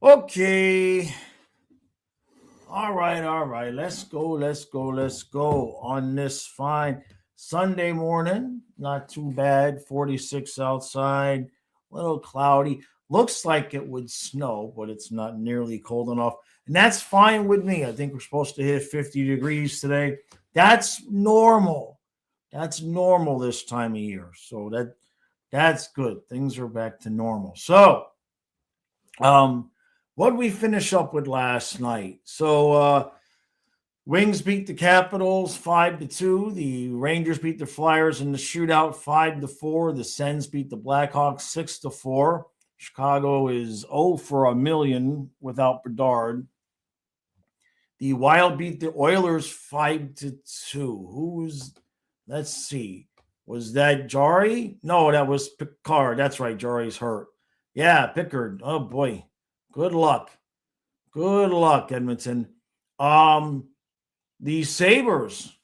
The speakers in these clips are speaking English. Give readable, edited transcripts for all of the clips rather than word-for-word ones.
Okay. All right, all right. Let's go on this fine Sunday morning. Not too bad. 46 outside, a little cloudy. Looks like it would snow, but it's not nearly cold enough. And that's fine with me. I think we're supposed to hit 50 degrees today. That's normal. That's normal this time of year. So that's good. Things are back to normal. So, um, what did we finish up with last night? Wings beat the Capitals 5-2. The Rangers beat the Flyers in the shootout 5-4. The Sens beat the Blackhawks 6-4. Chicago is 0 for a million without Bedard. The Wild beat the Oilers 5-2. Who's let's see. Was that Jari? No, that was Picard. That's right. Jari's hurt. Yeah, Pickard. Oh boy. Good luck. Good luck, Edmonton. Um, the Sabres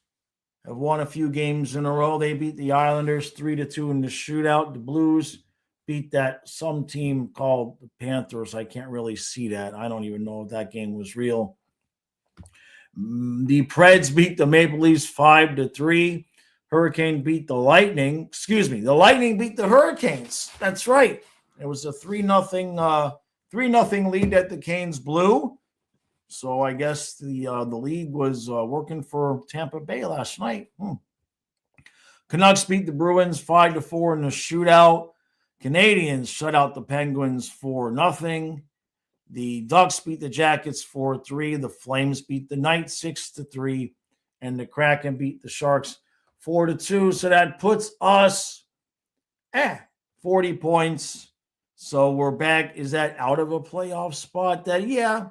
have won a few games in a row. They beat the Islanders 3-2 in the shootout. The Blues beat that some team called the Panthers. I can't really see that. I don't even know if that game was real. The Preds beat the Maple Leafs 5-3. Hurricane beat the Lightning. Excuse me, the Lightning beat the Hurricanes. That's right. It was a 3-0 lead that the Canes blew. So I guess the league was working for Tampa Bay last night. Canucks beat the Bruins 5-4 in the shootout. Canadians shut out the Penguins 4-0. The Ducks beat the Jackets 4-3. The Flames beat the Knights 6-3. And the Kraken beat the Sharks 4-2. So that puts us at 40 points. So we're back. Is that out of a playoff spot? Yeah.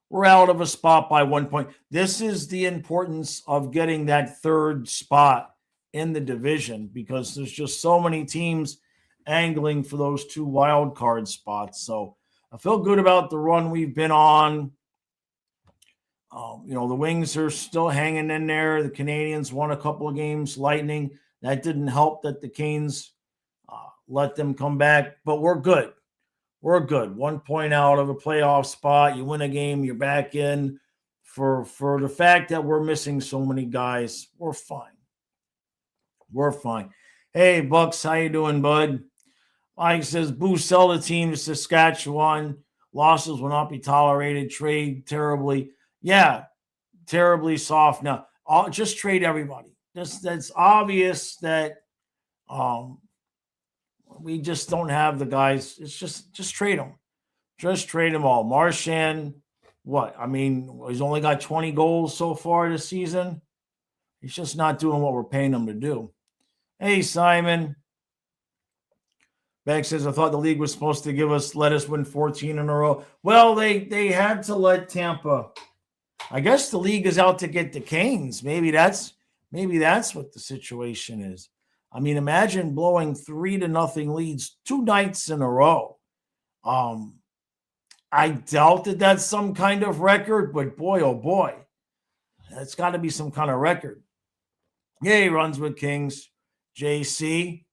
We're out of a spot by 1 point. This is the importance of getting that third spot in the division because there's just so many teams angling for those two wild card spots. So I feel good about the run we've been on. The Wings are still hanging in there. The Canadians won a couple of games. Lightning. That didn't help that the Canes let them come back, but we're good. We're good. 1 point out of a playoff spot. You win a game, you're back in. For the fact that we're missing so many guys, we're fine. We're fine. Hey, Bucks, how you doing, bud? Mike says, Boo, sell the team to Saskatchewan. Losses will not be tolerated. Trade terribly. Yeah, terribly soft. Now, just trade everybody. That's obvious that we just don't have the guys. It's just trade them. Just trade them all. Marchand, what? I mean, he's only got 20 goals so far this season. He's just not doing what we're paying him to do. Hey, Simon. Beck says, I thought the league was supposed to let us win 14 in a row. Well, they had to let Tampa. I guess the league is out to get the Canes. Maybe that's what the situation is. I mean, imagine blowing 3-0 leads 2 nights in a row. I doubt that that's some kind of record, but boy, oh boy, that's got to be some kind of record. Yay, runs with Kings. JC.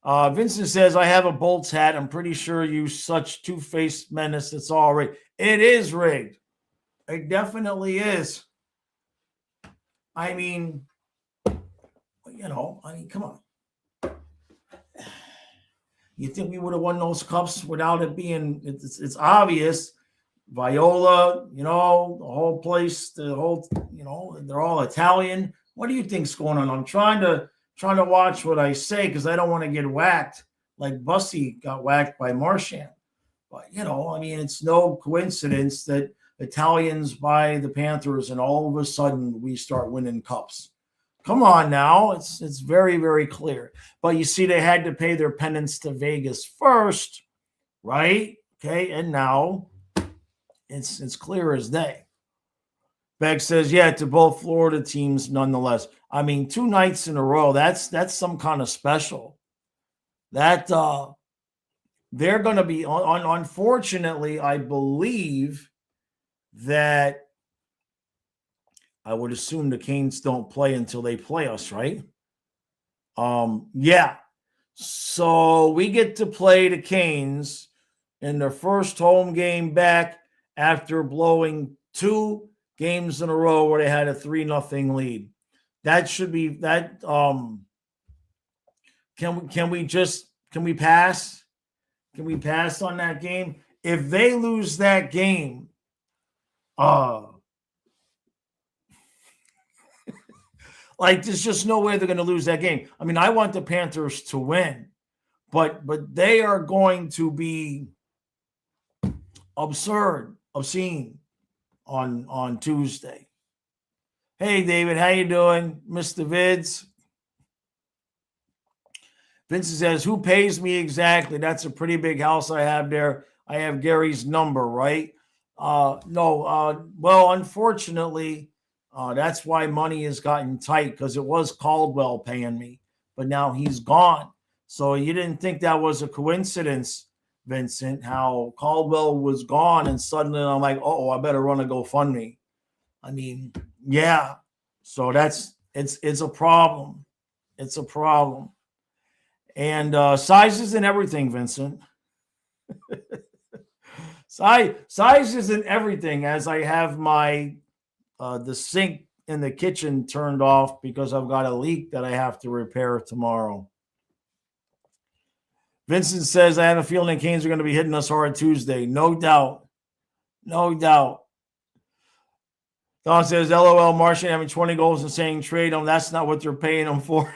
Vincent says, I have a Bolts hat. I'm pretty sure you such two-faced menace. It's all rigged. It is rigged. It definitely is. I mean, come on. You think we would have won those cups without it being, it's obvious. Viola, the whole place, they're all Italian. What do you think's going on? I'm trying to watch what I say because I don't want to get whacked like Bussy got whacked by Marchand. But, it's no coincidence that Italians buy the Panthers and all of a sudden we start winning cups. Come on now. It's very, very clear. But you see, they had to pay their penance to Vegas first, right? Okay, and now it's clear as day. Beck says, yeah, to both Florida teams nonetheless. I mean, 2 nights in a row, that's some kind of special. That they're going to be, unfortunately, I believe that I would assume the Canes don't play until they play us, right? Yeah. So we get to play the Canes in their first home game back after blowing 2 games in a row where they had a 3-0 lead. That should be that. Can we pass? Can we pass on that game? If they lose that game, like there's just no way they're going to lose that game. I mean, I want the Panthers to win, but they are going to be obscene on Tuesday. Hey, David, how you doing, Mr. Vids? Vincent says, who pays me exactly? That's a pretty big house I have there. I have Gary's number, right? No. Well, unfortunately, that's why money has gotten tight, because it was Caldwell paying me, but now he's gone. So you didn't think that was a coincidence, Vincent, how Caldwell was gone, and suddenly I'm like, oh, I better run a GoFundMe. I mean, yeah. So it's a problem. It's a problem. And size isn't everything, Vincent. Size isn't everything, as I have my the sink in the kitchen turned off because I've got a leak that I have to repair tomorrow. Vincent says, I have a feeling the Canes are going to be hitting us hard Tuesday. No doubt. No doubt. Don says, LOL, Martian having 20 goals and saying trade him. That's not what they're paying him for.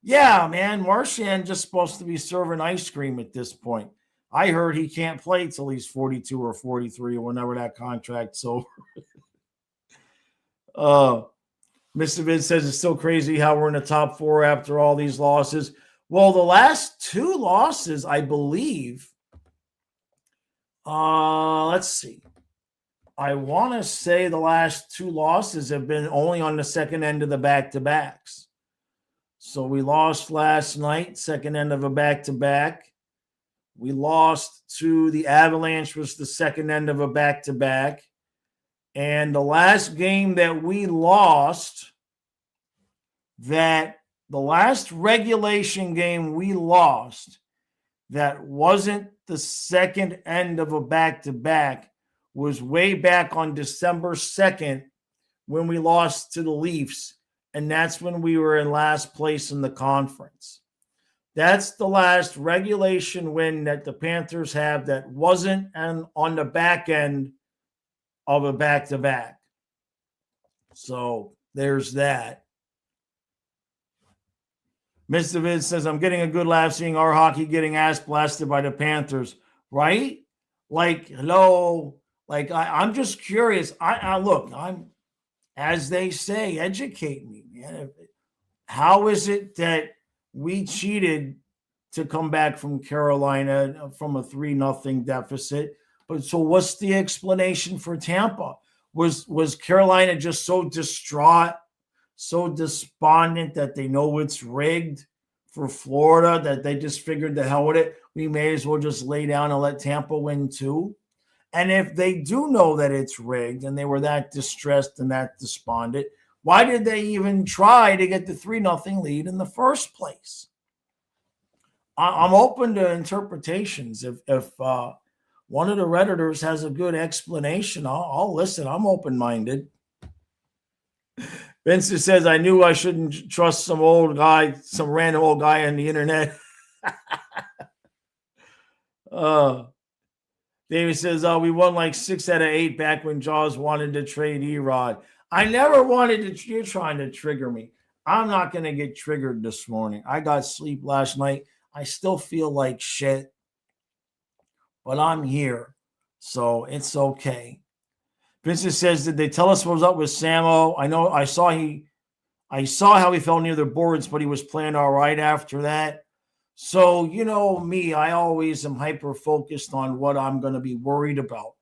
Yeah, man. Marchand just supposed to be serving ice cream at this point. I heard he can't play till he's 42 or 43 or whenever that contract's over. Mr. Vid says it's still crazy how we're in the top 4 after all these losses. Well, the last 2 losses, I believe. Let's see. I want to say the last 2 losses have been only on the second end of the back-to-backs. So we lost last night, second end of a back-to-back. We lost to the Avalanche, was the second end of a back-to-back. And the last game that we lost, the last regulation game we lost that wasn't the second end of a back-to-back was way back on December 2nd when we lost to the Leafs. And that's when we were in last place in the conference. That's the last regulation win that the Panthers have that wasn't on the back end of a back-to-back. So there's that. Mr. Viz says, I'm getting a good laugh seeing our hockey getting ass blasted by the Panthers. Right? Like, hello. Like, I'm just curious. I'm, as they say, educate me, man. How is it that we cheated to come back from Carolina from a 3-0 deficit? But so what's the explanation for Tampa? Was Carolina just so distraught, so despondent that they know it's rigged for Florida that they just figured the hell with it? We may as well just lay down and let Tampa win too. And if they do know that it's rigged and they were that distressed and that despondent, why did they even try to get the 3-0 lead in the first place? I'm open to interpretations. If one of the Redditors has a good explanation, I'll listen. I'm open-minded. Vincent says, I knew I shouldn't trust some random old guy on the internet. David says, we won like 6 out of 8 back when Jaws wanted to trade Erod. I never wanted to. You're trying to trigger me. I'm not going to get triggered this morning. I got sleep last night. I still feel like shit, but I'm here, so it's okay. Vincent says, did they tell us what was up with Samo? I know I saw how he fell near the boards, but he was playing all right after that. So, you know me, I always am hyper-focused on what I'm going to be worried about.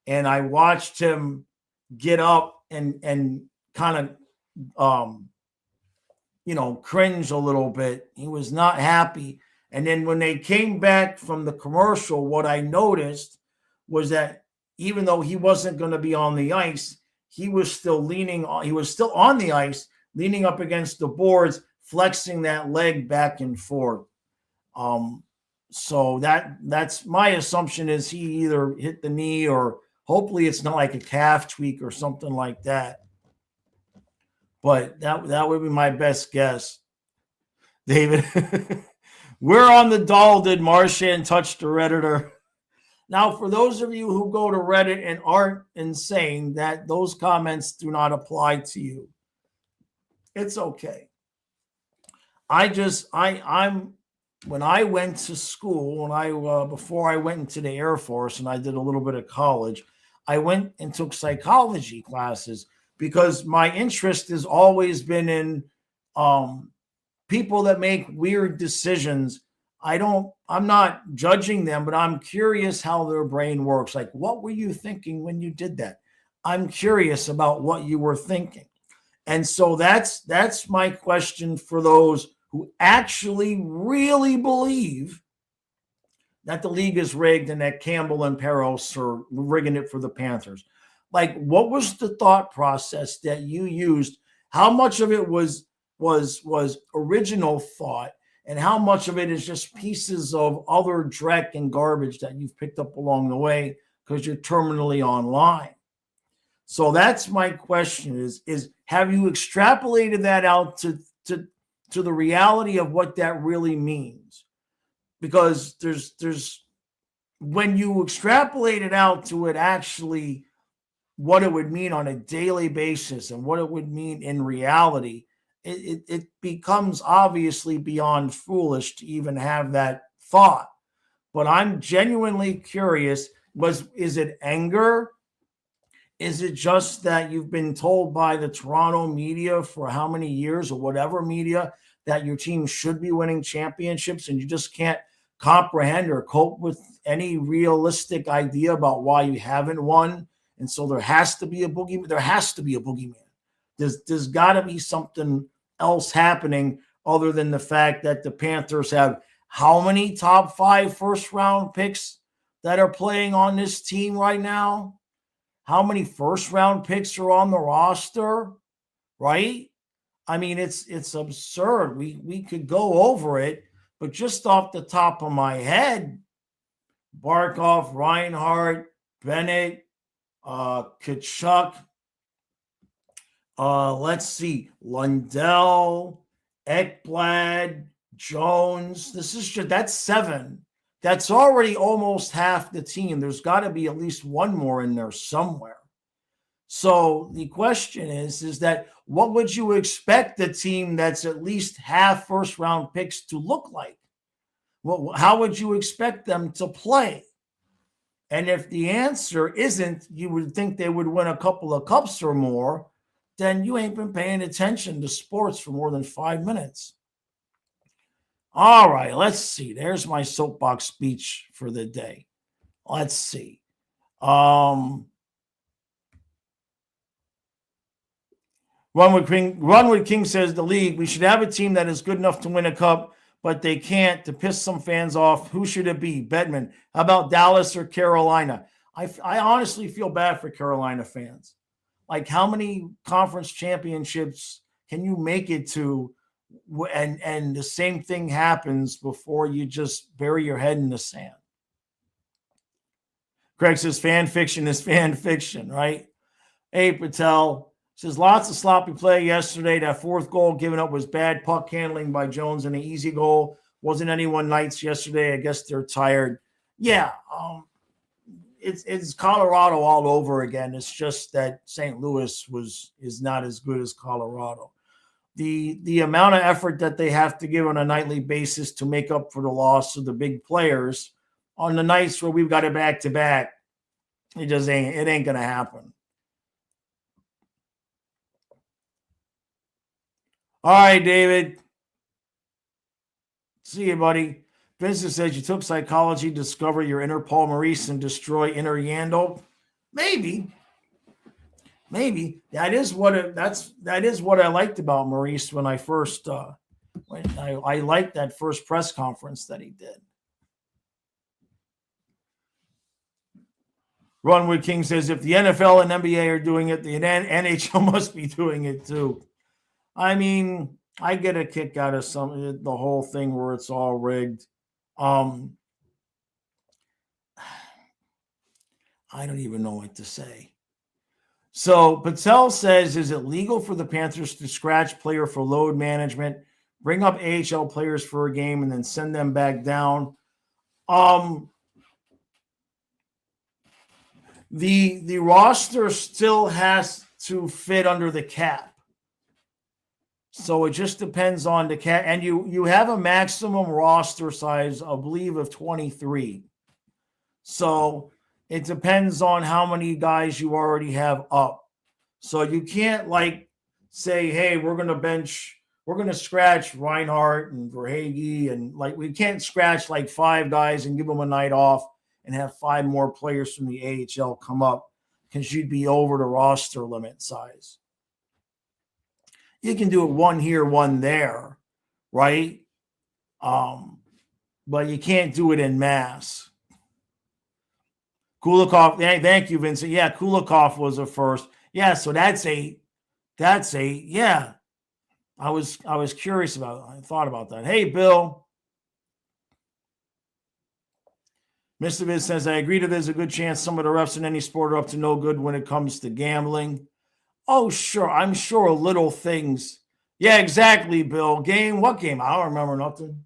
And I watched him get up and kind of, cringe a little bit. He was not happy. And then when they came back from the commercial, what I noticed was that even though he wasn't going to be on the ice, he was still on the ice, leaning up against the boards, flexing that leg back and forth. So that's my assumption is he either hit the knee or hopefully it's not like a calf tweak or something like that. But that would be my best guess. David, we're on the doll. Did Marchand touch the Redditor? Now, for those of you who go to Reddit and aren't insane, that those comments do not apply to you. It's okay. I'm when I went to school, before I went into the Air Force and I did a little bit of college, I went and took psychology classes because my interest has always been in people that make weird decisions. I'm not judging them, but I'm curious how their brain works. Like, what were you thinking when you did that? I'm curious about what you were thinking. And so that's my question for those who actually really believe that the league is rigged and that Campbell and Peros are rigging it for the Panthers. Like, what was the thought process that you used? How much of it was original thought, and how much of it is just pieces of other dreck and garbage that you've picked up along the way because you're terminally online? So that's my question is have you extrapolated that out to the reality of what that really means? Because there's when you extrapolate it out to it actually what it would mean on a daily basis and what it would mean in reality, it becomes obviously beyond foolish to even have that thought. But I'm genuinely curious, is it anger? Is it just that you've been told by the Toronto media for how many years or whatever media that your team should be winning championships and you just can't comprehend or cope with any realistic idea about why you haven't won? And so there has to be a boogeyman. There has to be a boogeyman. There's got to be something else happening other than the fact that the Panthers have how many top 5 first-round picks that are playing on this team right now? How many first-round picks are on the roster, right? I mean, it's absurd. We could go over it, but just off the top of my head, Barkov, Reinhart, Bennett, Kachuk, let's see, Lundell, Ekblad, Jones. That's 7. That's already almost half the team. There's got to be at least one more in there somewhere. So the question is that what would you expect the team that's at least half first-round picks to look like? Well, how would you expect them to play? And if the answer isn't, you would think they would win a couple of cups or more, then you ain't been paying attention to sports for more than 5 minutes. All right, let's see. There's my soapbox speech for the day. Let's see. Runwood King says the league, we should have a team that is good enough to win a cup, but they can't to piss some fans off. Who should it be? Bedman. How about Dallas or Carolina? I honestly feel bad for Carolina fans. Like, how many conference championships can you make it to? And the same thing happens before you just bury your head in the sand. Craig says fan fiction is fan fiction, right? Hey, Patel says lots of sloppy play yesterday. That 4th goal given up was bad puck handling by Jones and an easy goal. Wasn't anyone nice yesterday. I guess they're tired. Yeah, it's Colorado all over again. It's just that St. Louis is not as good as Colorado. The amount of effort that they have to give on a nightly basis to make up for the loss of the big players on the nights where we've got it back-to-back, it ain't going to happen. All right, David. See you, buddy. Vincent says you took psychology to discover your inner Paul Maurice and destroy inner Yandel. Maybe. That is what I liked about Maurice when I first I liked that first press conference that he did. Runwood King says if the NFL and NBA are doing it, the NHL must be doing it too. I mean, I get a kick out of the whole thing where it's all rigged. I don't even know what to say. So Patel says, is it legal for the Panthers to scratch player for load management, bring up AHL players for a game, and then send them back down? The roster still has to fit under the cap. So it just depends on the cap. And you have a maximum roster size, I believe, of 23. So it depends on how many guys you already have up. So you can't say, hey, we're going to scratch Reinhardt and Verhage, and we can't scratch 5 guys and give them a night off and have 5 more players from the AHL come up, because you'd be over the roster limit size. You can do it 1 here, 1 there, right? But you can't do it in mass. Kulikov, thank you, Vincent. Yeah, Kulikov was a first. Yeah, so that's yeah. I was curious about it. I thought about that. Hey, Bill. Mr. Viz says, I agree that there's a good chance some of the refs in any sport are up to no good when it comes to gambling. Oh, sure. I'm sure little things. Yeah, exactly, Bill. What game? I don't remember nothing.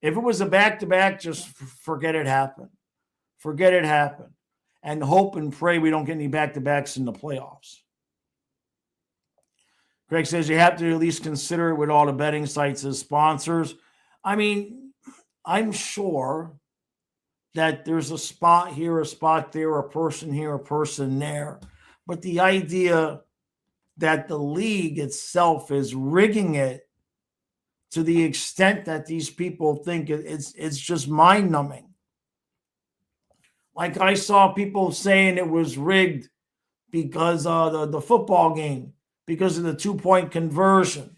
If it was a back-to-back, just forget it happened. Forget it happened. And hope and pray we don't get any back-to-backs in the playoffs. Greg says you have to at least consider it with all the betting sites as sponsors. I mean, I'm sure that there's a spot here, a spot there, a person here, a person there. But the idea that the league itself is rigging it to the extent that these people think it's just mind-numbing. I saw people saying it was rigged because of the football game, because of the 2-point conversion.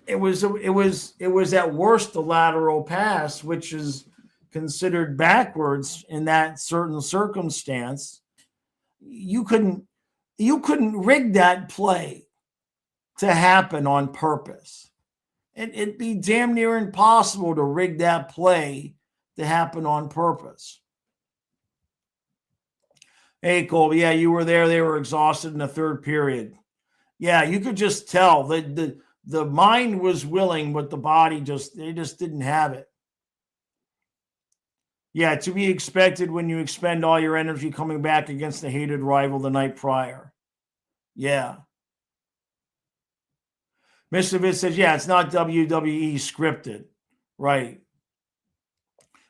It was at worst a lateral pass, which is considered backwards in that certain circumstance. You couldn't rig that play to happen on purpose. It'd be damn near impossible to rig that play to happen on purpose. Hey, Colby, yeah, you were there. They were exhausted in the third period. Yeah, you could just tell that the mind was willing, but the body they just didn't have it. Yeah, to be expected when you expend all your energy coming back against the hated rival the night prior. Yeah. Mr. Vitt says, yeah, it's not WWE scripted. Right.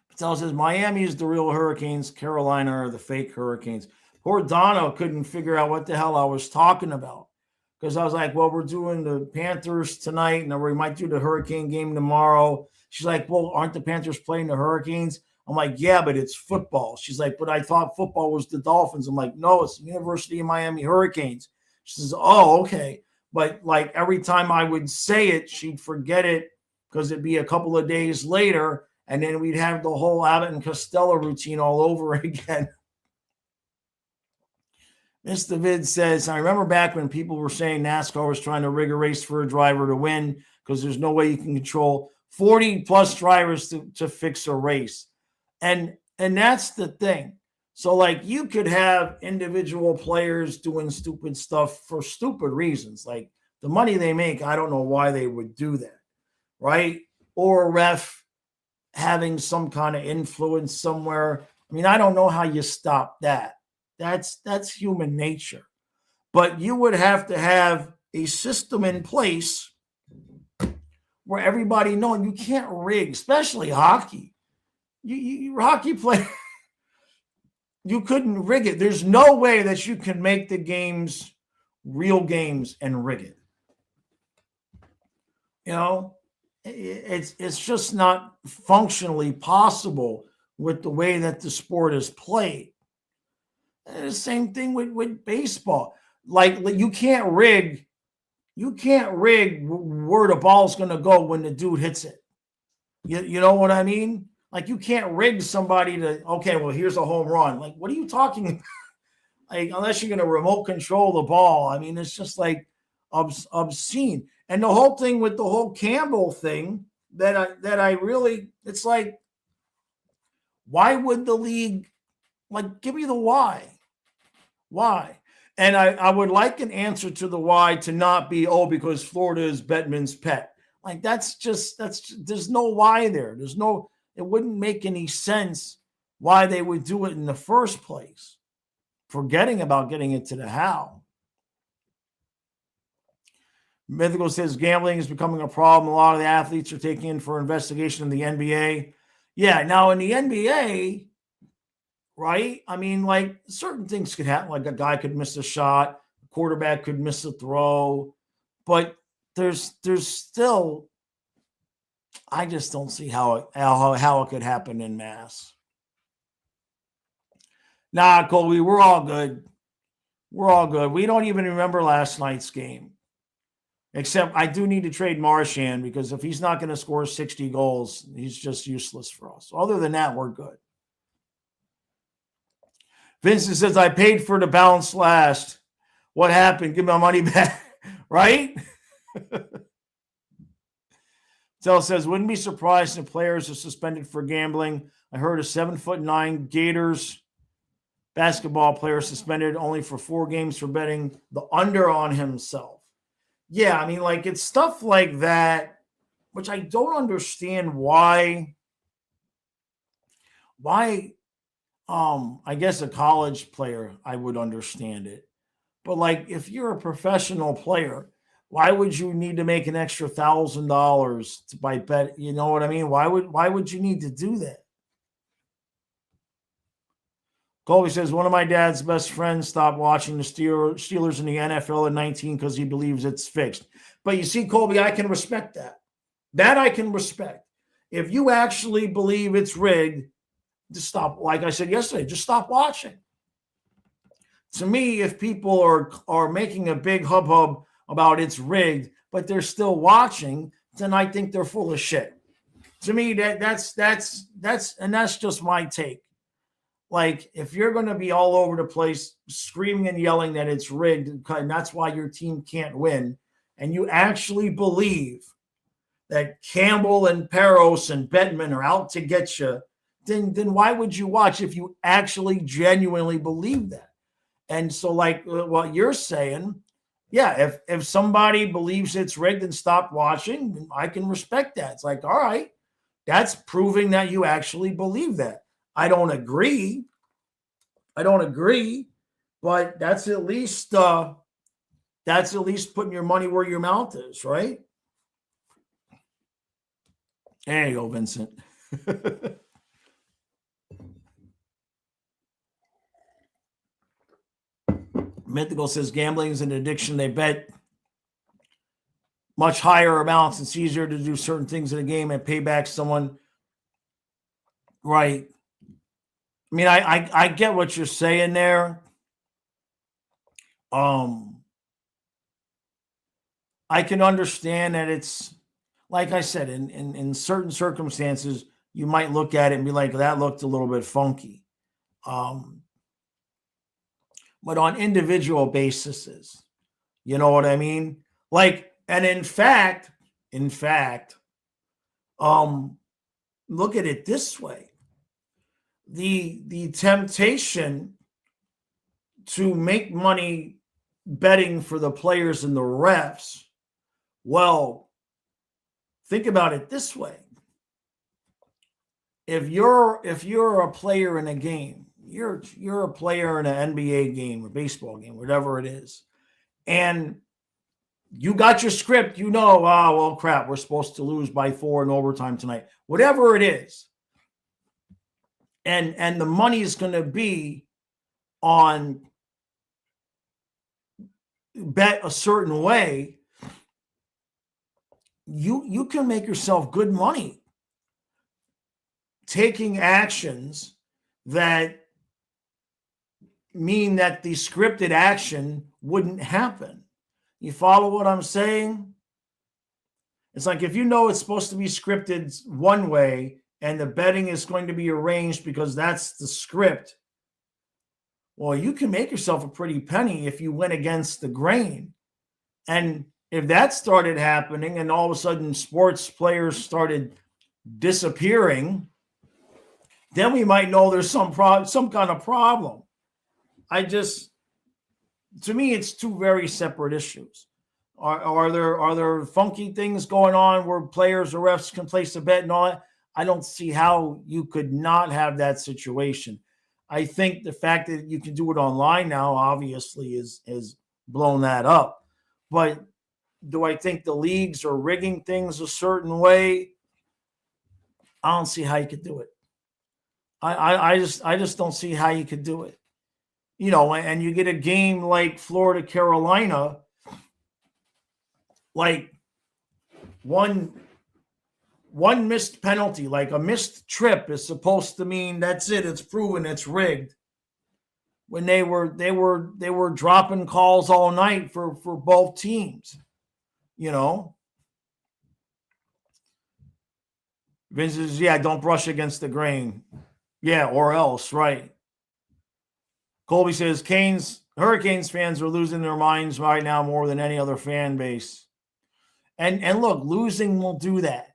Patel says, Miami is the real Hurricanes. Carolina are the fake Hurricanes. Poor Dono couldn't figure out what the hell I was talking about. Because I was like, well, we're doing the Panthers tonight, and we might do the Hurricane game tomorrow. She's like, well, aren't the Panthers playing the Hurricanes? I'm like, yeah, but it's football. She's like, but I thought football was the Dolphins. I'm like, no, it's the University of Miami Hurricanes. She says, oh, okay. But every time I would say it, she'd forget it because it'd be a couple of days later, and then we'd have the whole Abbott and Costello routine all over again. Mr. Vid says, I remember back when people were saying NASCAR was trying to rig a race for a driver to win because there's no way you can control 40-plus drivers to fix a race. And that's the thing. So, you could have individual players doing stupid stuff for stupid reasons. The money they make, I don't know why they would do that, right? Or a ref having some kind of influence somewhere. I mean, I don't know how you stop that. That's human nature. But you would have to have a system in place where everybody knows you can't rig, especially hockey. You hockey play, you couldn't rig it. There's no way that you can make the games real games and rig it. It's just not functionally possible with the way that the sport is played. And the same thing with baseball. You can't rig where the ball's going to go when the dude hits it. You know what I mean? You can't rig somebody to, okay, well, here's a home run. What are you talking about? Unless you're going to remote control the ball. I mean, it's just obscene. And the whole thing with the whole Campbell thing that I really, it's Why would the league, give me the why? Why? And I would like an answer to the why to not be, because Florida is Bettman's pet. There's no why there. It wouldn't make any sense why they would do it in the first place. Forgetting about getting into the how. Mythical says gambling is becoming a problem. A lot of the athletes are taking in for investigation in the NBA. Yeah, now in the NBA, right? I mean, certain things could happen. Like a guy could miss a shot, a quarterback could miss a throw, but there's still, I just don't see how it could happen in mass. Nah, Colby, we're all good. We're all good. We don't even remember last night's game. Except I do need to trade Marchand because if he's not going to score 60 goals, he's just useless for us. Other than that, we're good. Vincent says, I paid for the bounce last. What happened? Give my money back. Right? Tell says, wouldn't be surprised if players are suspended for gambling. I heard a 7'9" Gators basketball player suspended only for 4 games for betting the under on himself. Yeah, I mean, it's stuff like that, which I don't understand why, I guess a college player, I would understand it. But if you're a professional player, why would you need to make an extra $1,000 to buy bet? You know what I mean? Why would you need to do that? Colby says, one of my dad's best friends stopped watching the Steelers in the NFL at 19 because he believes it's fixed. But you see, Colby, I can respect that. That I can respect. If you actually believe it's rigged, just stop. Like I said yesterday, just stop watching. To me, if people are making a big hubbub about it's rigged, but they're still watching, then I think they're full of shit. To me, that's just my take. If you're going to be all over the place screaming and yelling that it's rigged, and that's why your team can't win, and you actually believe that Campbell and Peros and Bettman are out to get you, then why would you watch if you actually genuinely believe that? And so what you're saying, yeah, if somebody believes it's rigged and stopped watching, I can respect that. It's all right, that's proving that you actually believe that. I don't agree, but that's at least putting your money where your mouth is, right? There you go, Vincent. Mythical says gambling is an addiction. They bet much higher amounts. It's easier to do certain things in a game and pay back someone. Right. I mean, I get what you're saying there. I can understand that it's, like I said, in certain circumstances, you might look at it and be like, that looked a little bit funky. But on individual bases, you know what I mean? And in fact, look at it this way. The temptation to make money betting for the players and the refs, well, think about it this way. If you're a player in a game, you're a player in an NBA game or baseball game, whatever it is, and you got your script, well, crap, we're supposed to lose by 4 in overtime tonight, whatever it is. And the money is going to be on bet a certain way. You can make yourself good money taking actions that mean that the scripted action wouldn't happen. You follow what I'm saying? It's like if it's supposed to be scripted one way and the betting is going to be arranged because that's the script, well, you can make yourself a pretty penny if you went against the grain. And if that started happening and all of a sudden sports players started disappearing then we might know there's some kind of problem. To me, it's two very separate issues. Are there funky things going on where players or refs can place a bet and all that? I don't see how you could not have that situation. I think the fact that you can do it online now obviously is blown that up. But do I think the leagues are rigging things a certain way? I don't see how you could do it. I just don't see how you could do it. And you get a game like Florida, Carolina, like one missed penalty, like a missed trip is supposed to mean that's it, it's proven, it's rigged. When they were dropping calls all night for both teams, Vince says, yeah, don't brush against the grain. Yeah, or else, right. Colby says, Hurricanes fans are losing their minds right now more than any other fan base. And look, losing will do that.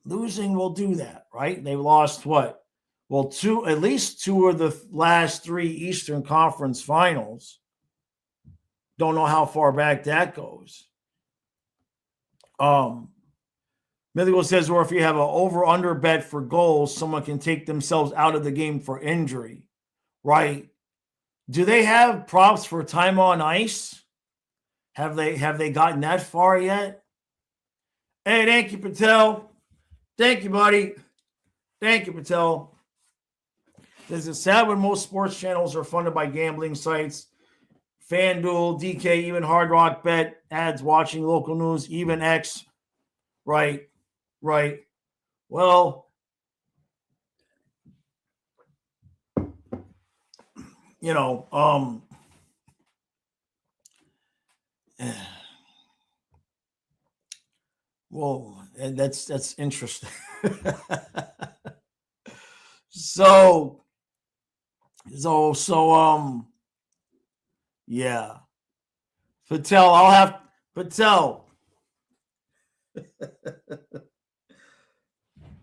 Losing will do that, right? They lost what? Well, at least two of the last three Eastern Conference finals. Don't know how far back that goes. Mythical says, or if you have an over-under bet for goals, someone can take themselves out of the game for injury, right? Do they have props for time on ice? Have they gotten that far yet? Hey, thank you, Patel. Thank you, buddy. Thank you, Patel. This is sad when most sports channels are funded by gambling sites. FanDuel, DK, even Hard Rock Bet, ads, watching local news, even X. Right. Well, well, that's interesting. So, yeah. Patel.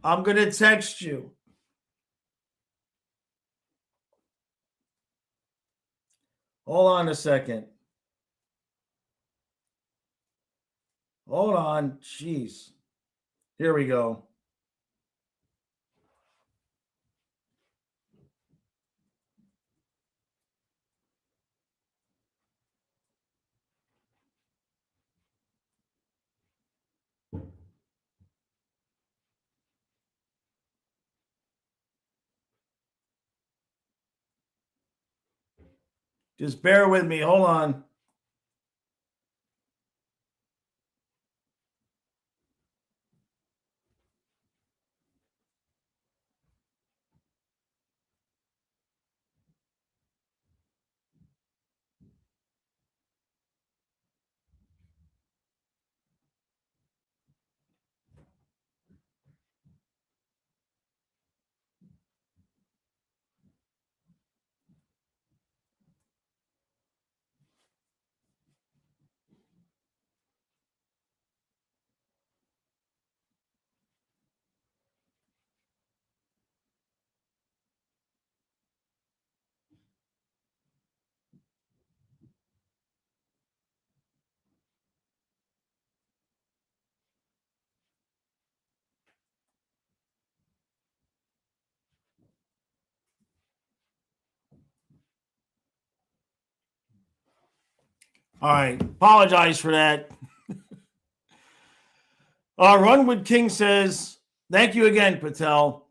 I'm going to text you. Hold on a second. Hold on. Jeez. Here we go. Just bear with me. Hold on. All right. Apologize for that. Runwood King says, thank you again, Patel.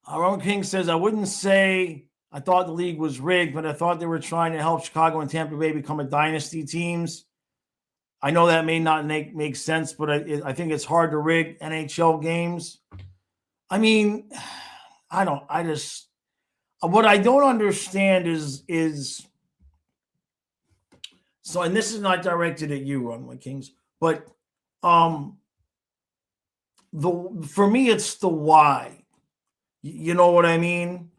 Runwood King says, I wouldn't say I thought the league was rigged, but I thought they were trying to help Chicago and Tampa Bay become a dynasty teams. I know that may not make sense, but I think it's hard to rig NHL games. I mean, what I don't understand is so, and this is not directed at you, Runway Kings, but for me, it's the why. You know what I mean?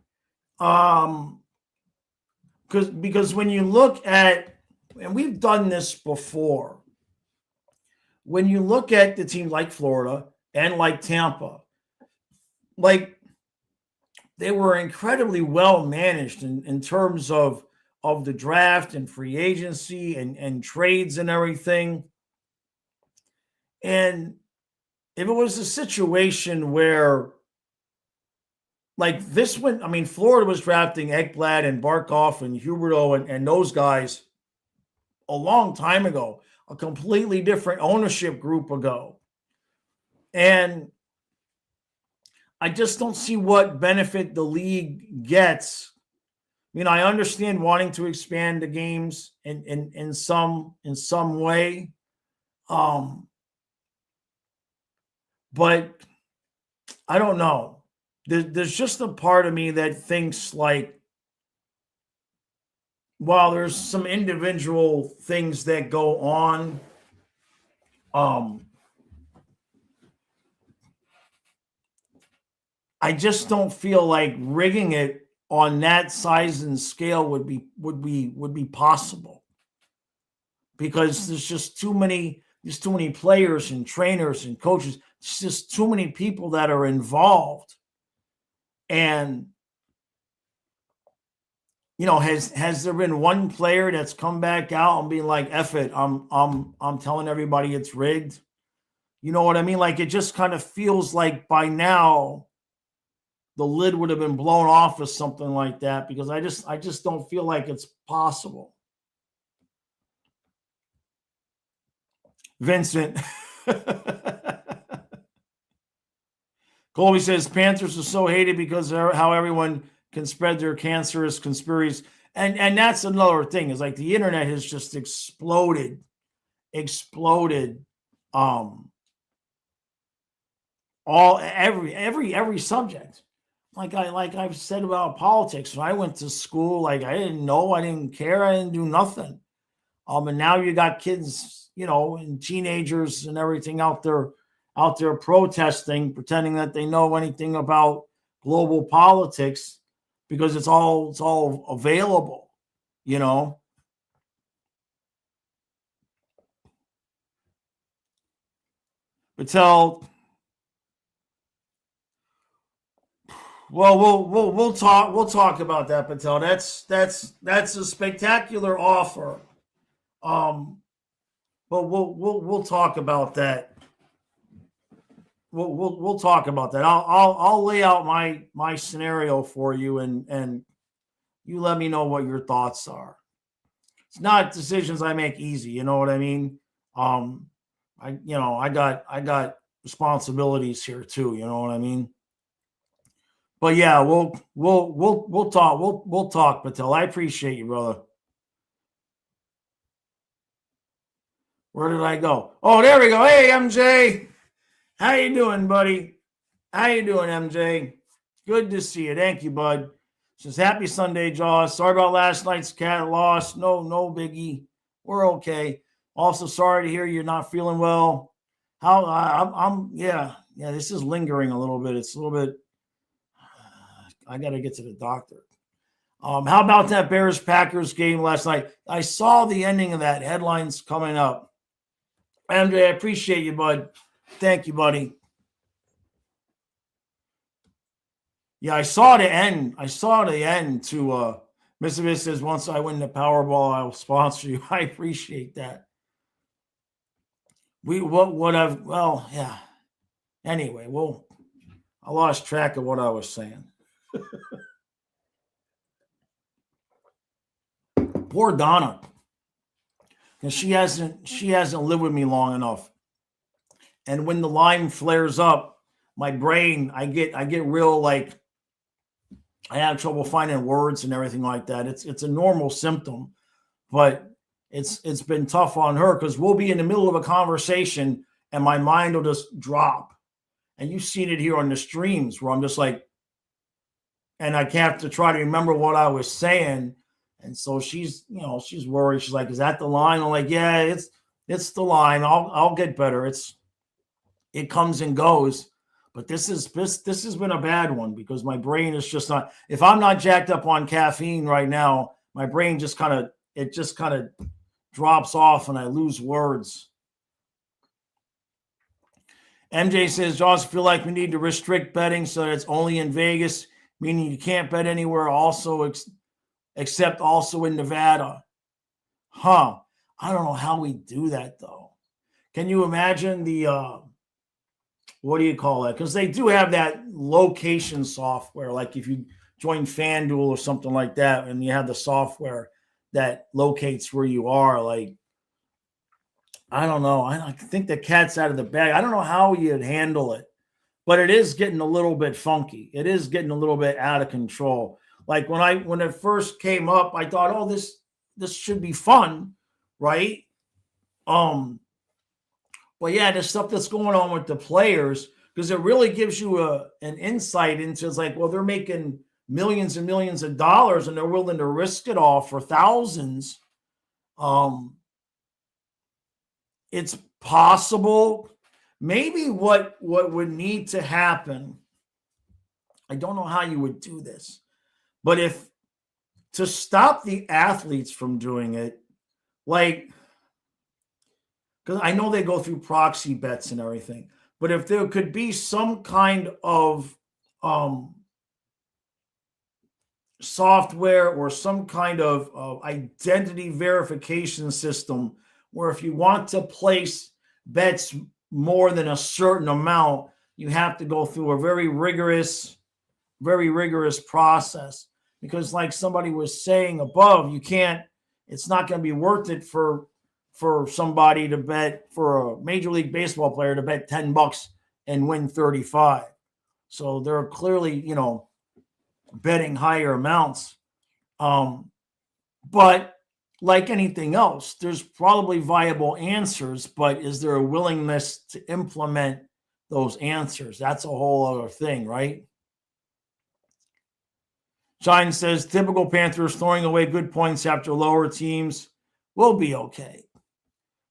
Because when you look at, and we've done this before, when you look at the team like Florida and like Tampa, like they were incredibly well managed in terms of the draft and free agency and trades and everything. And if it was a situation where, like this one, I mean, Florida was drafting Ekblad and Barkov and Huberto and those guys a long time ago, a completely different ownership group ago. And I just don't see what benefit the league gets. I mean, I understand wanting to expand the games in some way. But I don't know. There's just a part of me that thinks like, while there's some individual things that go on, I just don't feel like rigging it on that size and scale would be possible, because there's just too many players and trainers and coaches. It's just too many people that are involved. And has there been one player that's come back out and being like, "F it, I'm telling everybody it's rigged"? You know what I mean? Like, it just kind of feels like by now the lid would have been blown off or something like that, because I just don't feel like it's possible. Vincent. Colby says Panthers are so hated because of how everyone can spread their cancerous conspiracies. And that's another thing, is like the internet has just exploded. Every subject. Like I've said about politics, when I went to school, like I didn't know, I didn't care, I didn't do nothing. And now you got kids, and teenagers and everything out there protesting, pretending that they know anything about global politics, because it's all available, Patel. Well, we'll talk about that, Patel. That's a spectacular offer. But we'll talk about that. We'll talk about that. I'll lay out my scenario for you, and you let me know what your thoughts are. It's not decisions I make easy. You know what I mean? I got responsibilities here too. You know what I mean? But yeah, we'll talk. We'll talk, Patel. I appreciate you, brother. Where did I go? Oh, there we go. Hey, MJ. How you doing, buddy? How you doing, MJ? Good to see you. Thank you, bud. Says happy Sunday, Jaws. Sorry about last night's cat loss. No biggie. We're okay. Also, sorry to hear you're not feeling well. How I'm yeah. This is lingering a little bit. It's a little bit. I got to get to the doctor. How about that Bears-Packers game last night? I saw the ending of that. Headlines coming up. MJ, I appreciate you, bud. Thank you, buddy. Yeah, I saw the end. To Mr. Viss says, once I win the Powerball, I will sponsor you. I appreciate that. Yeah. Anyway, I lost track of what I was saying. Poor Donna. Because she hasn't lived with me long enough. And when the line flares up, my brain, I get real, like, I have trouble finding words and everything like that. It's a normal symptom, but it's been tough on her, because we'll be in the middle of a conversation and my mind will just drop. And you've seen it here on the streams where I'm just like, and I have to try to remember what I was saying. And so she's worried. She's like, "Is that the line?" I'm like, "Yeah, it's the line. I'll get better. It comes and goes." But this has been a bad one, because my brain is just not. If I'm not jacked up on caffeine right now, my brain just kind of drops off and I lose words. MJ says, "Jaws, feel like we need to restrict betting so that it's only in Vegas meaning you can't bet anywhere also except also in Nevada. Huh. I don't know how we do that, though. Can you imagine the, what do you call that? Because they do have that location software. Like if you join FanDuel or something like that, and you have the software that locates where you are, like, I don't know. I think the cat's out of the bag. I don't know how you'd handle it, but it is getting a little bit funky. It is getting a little bit out of control. Like when it first came up, I thought, oh, this should be fun, right? But yeah, the stuff that's going on with the players, because it really gives you an insight into, it's like, well, they're making millions and millions of dollars and they're willing to risk it all for thousands. It's possible. Maybe what would need to happen, I don't know how you would do this, but if to stop the athletes from doing it, like, because I know they go through proxy bets and everything, but if there could be some kind of software or some kind of identity verification system where if you want to place bets more than a certain amount, you have to go through a very rigorous process. Because like somebody was saying above, it's not going to be worth it for somebody to bet, for a Major League Baseball player to bet $10 and win 35. So they're clearly, betting higher amounts. But like anything else, there's probably viable answers, but is there a willingness to implement those answers? That's a whole other thing, right? Shine says, typical Panthers throwing away good points after lower teams. We'll be okay.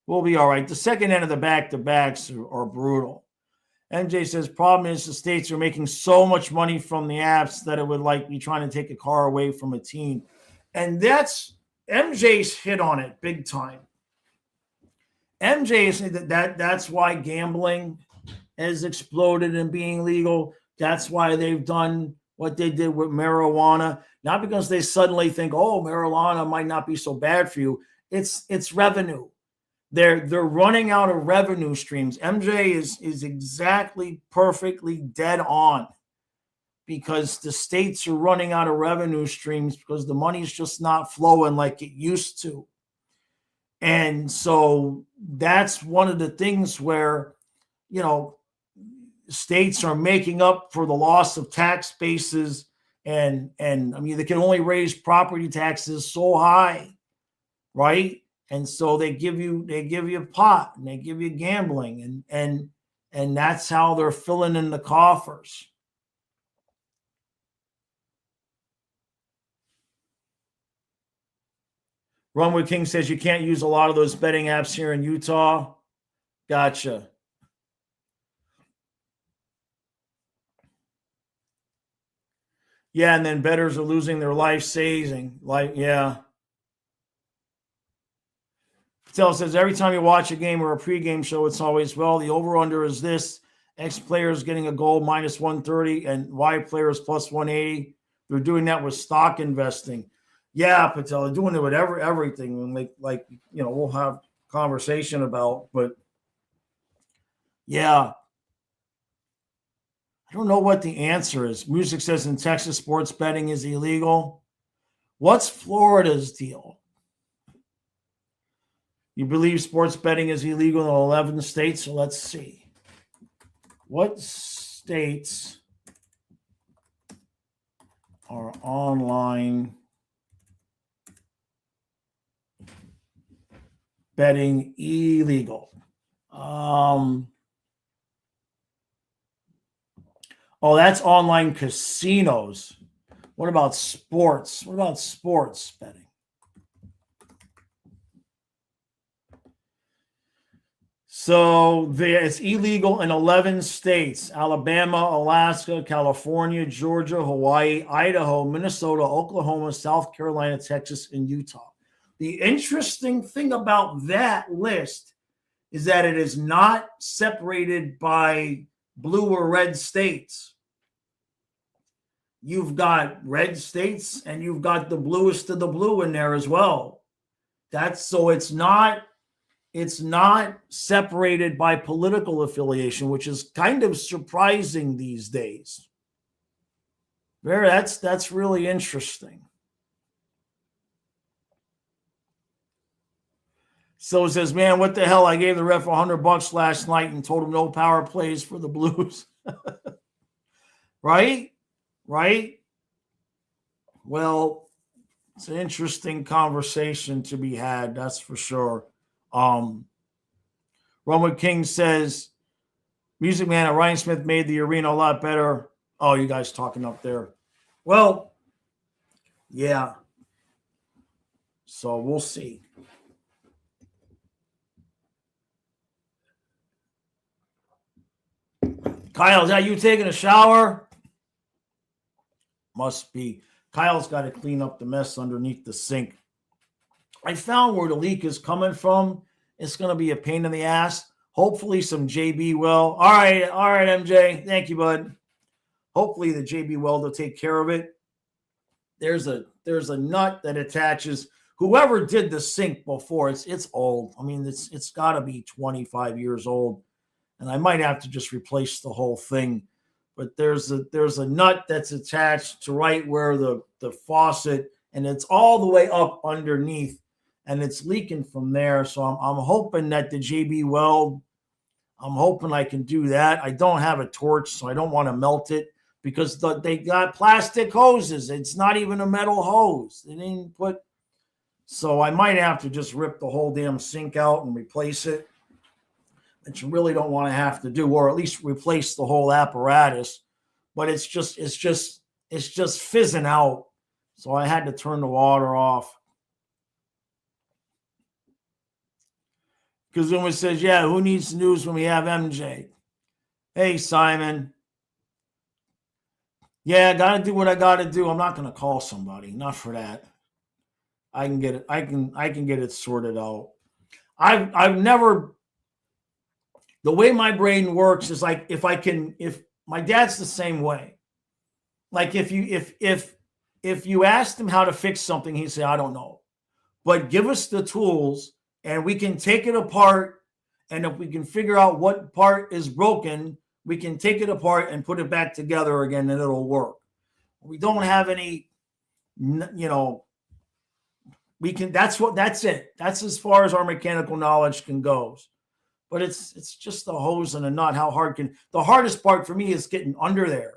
We'll be all right. The second end of the back-to-backs are brutal. MJ says, problem is the states are making so much money from the apps that it would like be trying to take a car away from a team. And MJ's hit on it big time. MJ said that's why gambling has exploded and being legal. That's why they've done what they did with marijuana. Not because they suddenly think, oh, marijuana might not be so bad for you. It's revenue. They're running out of revenue streams. MJ is exactly perfectly dead on, because the states are running out of revenue streams because the money's just not flowing like it used to. And so that's one of the things where, states are making up for the loss of tax bases. And I mean, they can only raise property taxes so high, right? And so they give you pot and they give you gambling, and that's how they're filling in the coffers. Runwood King says you can't use a lot of those betting apps here in Utah. Gotcha. Yeah, and then bettors are losing their life saving. Yeah. Patel says every time you watch a game or a pregame show, it's always, well, the over-under is this. X player is getting a goal minus 130 and Y player is plus 180. They're doing that with stock investing. Yeah, Patel, they're doing it with everything. And like we'll have conversation about, but yeah. I don't know what the answer is. Music says in Texas, sports betting is illegal. What's Florida's deal? You believe sports betting is illegal in 11 states? So let's see. What states are online betting illegal? Oh, that's online casinos. What about sports? What about sports betting? So it's illegal in 11 states: Alabama, Alaska, California, Georgia, Hawaii, Idaho, Minnesota, Oklahoma, South Carolina, Texas, and Utah. The interesting thing about that list is that it is not separated by blue or red states. you've got red states and you've got the bluest of the blue in there as well. So it's not separated by political affiliation, which is kind of surprising these days. That's really interesting. So it says, man, what the hell? I gave the ref $100 last night and told him no power plays for the Blues. Right? Well, it's an interesting conversation to be had, that's for sure. Roman King says, Music Man, Ryan Smith made the arena a lot better. Oh, you guys talking up there. Well, yeah. So we'll see. Kyle, is that you taking a shower? Must be. Kyle's got to clean up the mess underneath the sink. I found where the leak is coming from. It's going to be a pain in the ass. Hopefully some JB will. All right, MJ. Thank you, bud. Hopefully the JB Weld will take care of it. There's a nut that attaches. Whoever did the sink before, it's old. I mean, it's got to be 25 years old. And I might have to just replace the whole thing. But there's a nut that's attached to right where the faucet, and it's all the way up underneath, and it's leaking from there. So I'm hoping that the JB Weld, I'm hoping I can do that. I don't have a torch, so I don't want to melt it because they got plastic hoses. It's not even a metal hose. They didn't put. So I might have to just rip the whole damn sink out and replace it. That you really don't want to have to do, or at least replace the whole apparatus. But it's just fizzing out. So I had to turn the water off. Because someone says, yeah, who needs the news when we have MJ? Hey, Simon. Yeah, I got to do what I got to do. I'm not going to call somebody. Not for that. I can get it. I can get it sorted out. I've never. The way my brain works is like if my dad's the same way. Like if you asked him how to fix something, he'd say, I don't know. But give us the tools and we can take it apart. And if we can figure out what part is broken, we can take it apart and put it back together again and it'll work. We don't have any, we can, that's it. That's as far as our mechanical knowledge can go. But it's just the hose and a nut. The hardest part for me is getting under there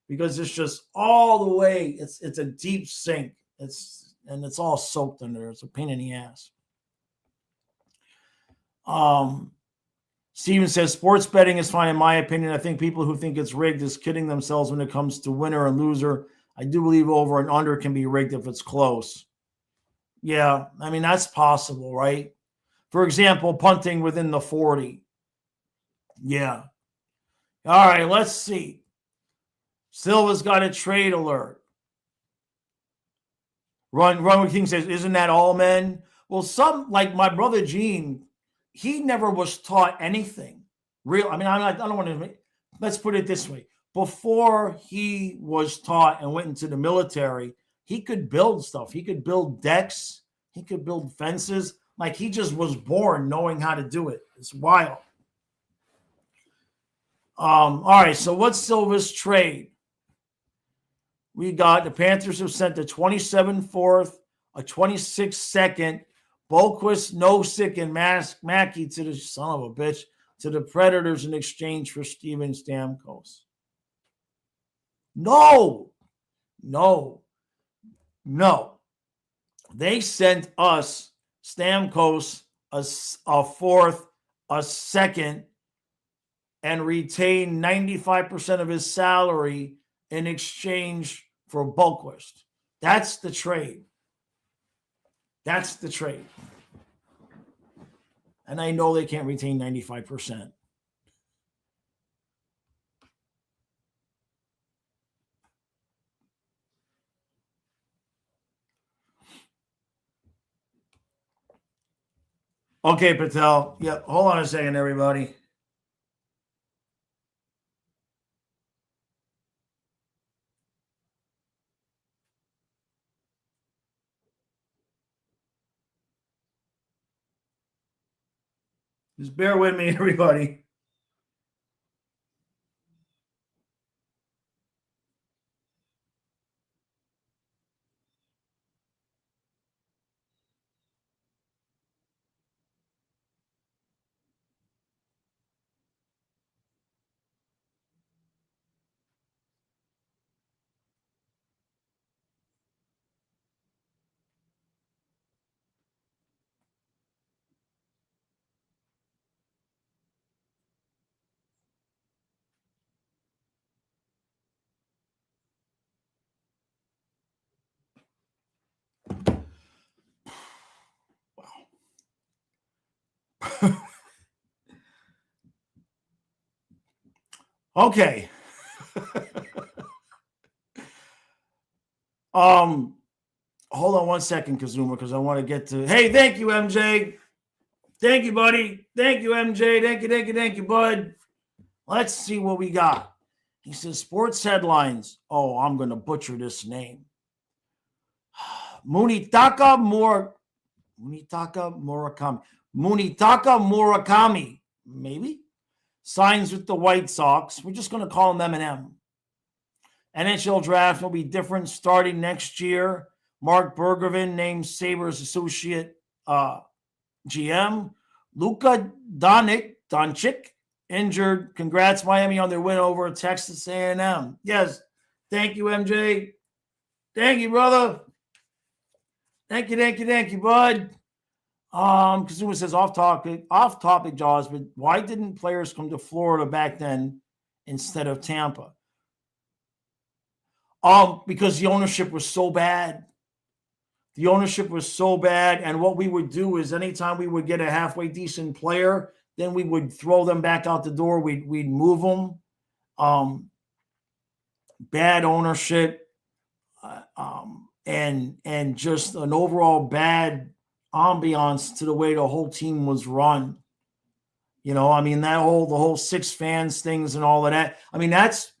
because it's just all the way. It's a deep sink. It's all soaked under there. It's a pain in the ass. Steven says sports betting is fine in my opinion. I think people who think it's rigged is kidding themselves when it comes to winner and loser. I do believe over and under can be rigged if it's close. Yeah, I mean that's possible, right? For example, punting within the 40. Yeah. All right, let's see. Silva's got a trade alert. Run King says, isn't that all men? Well, some, like my brother Gene, he never was taught anything. Real. I mean, I don't want to, let's put it this way. Before he was taught and went into the military, he could build stuff. He could build decks. He could build fences. Like he just was born knowing how to do it. It's wild. All right, so what's Silva's trade? We got the Panthers have sent a 27 fourth, a 26 second, Boquist, Nosek, and Mackey to the son of a bitch to the Predators in exchange for Steven Stamkos. No. They sent us Stamkos a fourth, a second, and retained 95% of his salary in exchange for Boquist. That's the trade. And I know they can't retain 95%. Okay, Patel. Yep. Hold on a second, everybody. Just bear with me, everybody. Okay. Hold on one second, Kazuma, because I want to get to. Hey, thank you, MJ. Thank you, buddy. Thank you, MJ. Thank you, bud. Let's see what we got. He says sports headlines. Oh, I'm going to butcher this name. Munitaka Murakami, maybe, signs with the White Sox. We're just going to call him M&M. NHL draft will be different starting next year. Mark Bergevin named Sabres associate GM. Luka Doncic injured. Congrats, Miami, on their win over Texas A&M. Yes, thank you, MJ. Thank you, brother. Thank you, bud. Kazuma says off topic, Jaws, but why didn't players come to Florida back then instead of Tampa? Because the ownership was so bad. The ownership was so bad, and what we would do is anytime we would get a halfway decent player, then we would throw them back out the door. We'd move them. Bad ownership, and just an overall bad ambiance to the way the whole team was run. You know, I mean, the whole six fans things and all of that. I mean, that's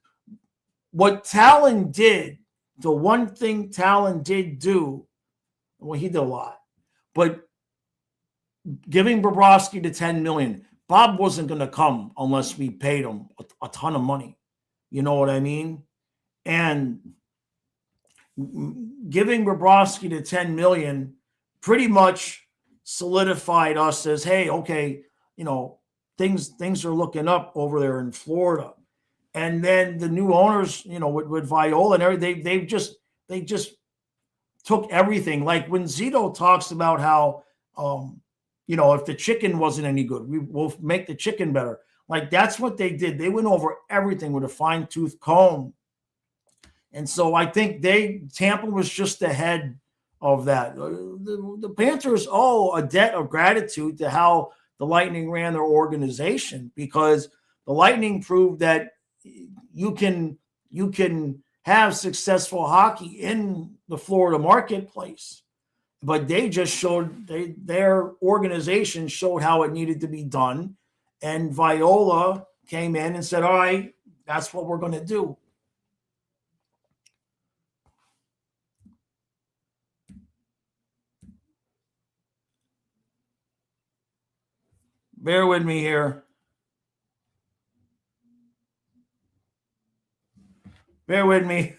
what Talon did. The one thing Talon did do, well, he did a lot, but giving Bobrovsky the $10 million, Bob wasn't going to come unless we paid him a ton of money. You know what I mean? And giving Bobrovsky the $10 million pretty much solidified us as, hey, okay, you know, things are looking up over there in Florida. And then the new owners, you know, with Viola and everything, they just took everything. Like when Zito talks about how, you know, if the chicken wasn't any good, we'll make the chicken better. Like that's what they did. They went over everything with a fine-tooth comb. And so I think Tampa was just ahead of that. The Panthers owe a debt of gratitude to how the Lightning ran their organization, because the Lightning proved that you can have successful hockey in the Florida marketplace. But they just showed their organization showed how it needed to be done. And Viola came in and said, all right, that's what we're going to do. Bear with me here. Bear with me.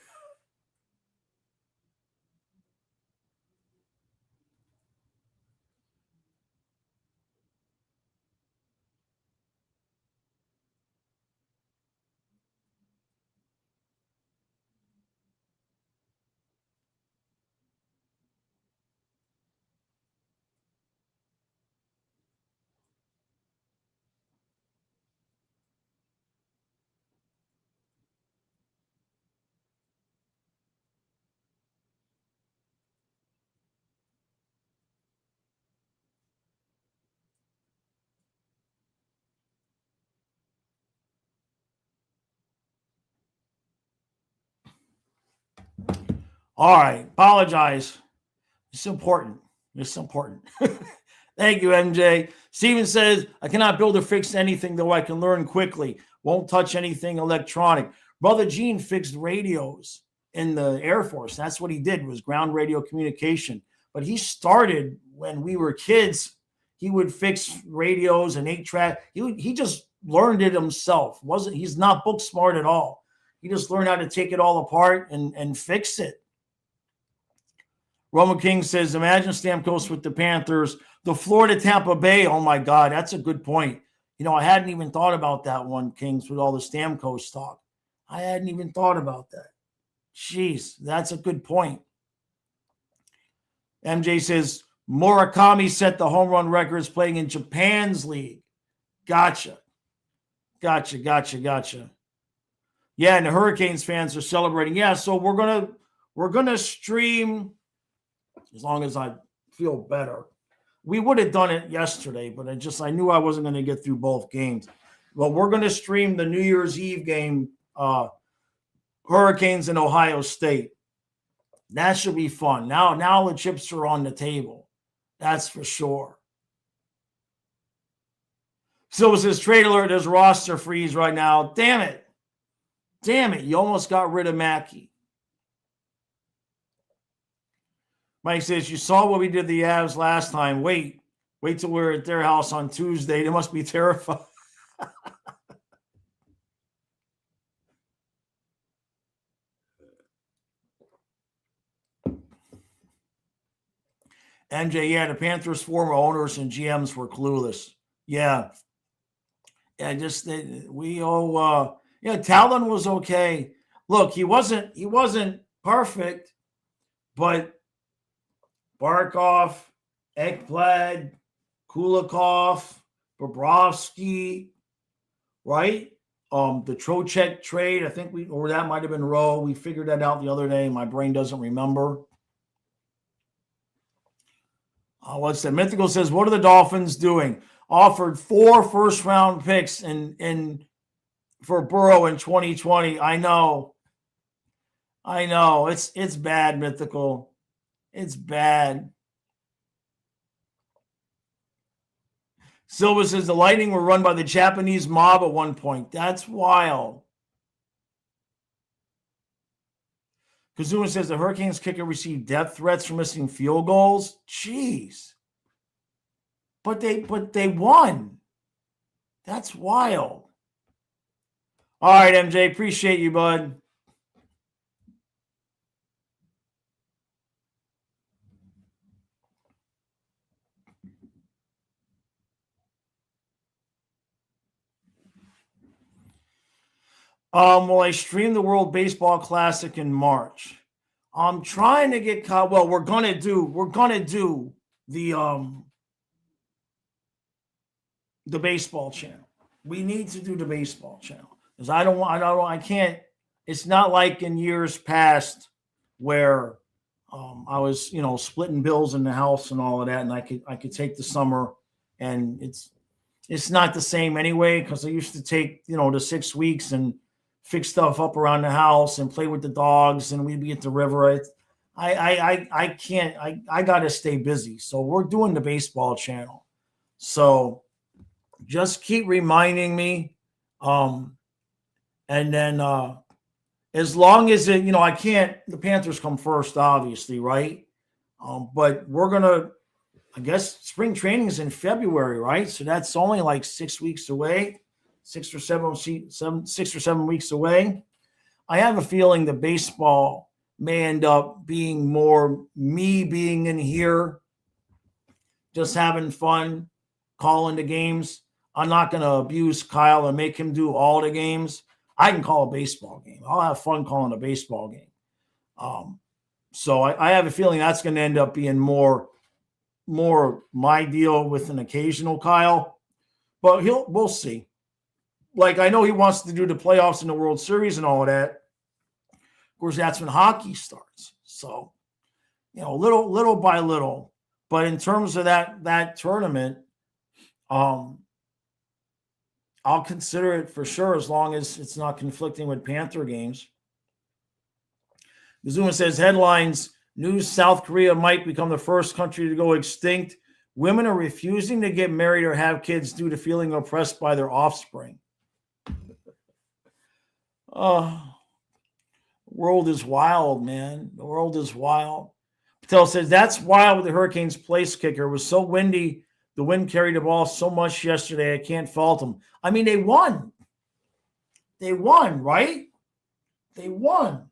All right. Apologize. It's important. It's important. Thank you, MJ. Steven says, I cannot build or fix anything, though I can learn quickly. Won't touch anything electronic. Brother Gene fixed radios in the Air Force. That's what he did, was ground radio communication. But he started when we were kids He would fix radios and 8-track. He just learned it himself. He's not book smart at all. He just learned how to take it all apart and fix it. Roman King says, imagine Stamkos with the Panthers. The Florida Tampa Bay. Oh, my God. That's a good point. I hadn't even thought about that one, Kings, with all the Stamkos talk. I hadn't even thought about that. Jeez, that's a good point. MJ says, Murakami set the home run records playing in Japan's league. Gotcha. Yeah, and the Hurricanes fans are celebrating. Yeah, so we're gonna stream as long as I feel better. We would have done it yesterday, but I knew I wasn't going to get through both games. Well, we're going to stream the New Year's Eve game, Hurricanes in Ohio State. That should be fun. Now the chips are on the table. That's for sure. Silva says, trade alert, there's roster freeze right now. Damn it. You almost got rid of Mackey. Mike says, you saw what we did to the Avs last time. Wait till we're at their house on Tuesday. They must be terrified. MJ, yeah, the Panthers' former owners and GMs were clueless. Yeah. Yeah, Talon was okay. Look, he wasn't perfect, but Barkov, Ekblad, Kulikov, Bobrovsky, right? The Trocheck trade, I think that might have been Rowe. We figured that out the other day. My brain doesn't remember. What's that? Mythical says, what are the Dolphins doing? Offered 4 first-round picks for Burrow in 2020. I know. It's bad, Mythical. It's bad. Silva says the Lightning were run by the Japanese mob at one point. That's wild. Kazuma says the Hurricanes kicker received death threats for missing field goals. Jeez. But they won. That's wild. All right, MJ. Appreciate you, bud. Well, I streamed the World Baseball Classic in March. I'm trying to get caught. Well, we're gonna do the baseball channel. We need to do the baseball channel because I can't. It's not like in years past where I was, splitting bills in the house and all of that, and I could take the summer, and it's not the same anyway because I used to take the 6 weeks and fix stuff up around the house and play with the dogs, and we'd be at the river. I can't. I got to stay busy. So we're doing the baseball channel. So just keep reminding me. And then as long as I can't. The Panthers come first, obviously, right? But we're gonna. I guess spring training is in February, right? So that's only like 6 weeks away. 6 or 7 weeks away. I have a feeling the baseball may end up being more me being in here, just having fun, calling the games. I'm not going to abuse Kyle and make him do all the games. I can call a baseball game. I'll have fun calling a baseball game. So I have a feeling that's going to end up being more my deal with an occasional Kyle, but we'll see. Like, I know he wants to do the playoffs in the World Series and all of that. Of course, that's when hockey starts. So, little by little. But in terms of that tournament, I'll consider it for sure as long as it's not conflicting with Panther games. Zuma says, headlines, news, South Korea might become the first country to go extinct. Women are refusing to get married or have kids due to feeling oppressed by their offspring. World is wild, man. The world is wild. Patel says, that's wild with the Hurricanes place kicker. It was so windy The Wind carried the ball so much yesterday, I can't fault them. I mean, they won. They won, right? They won.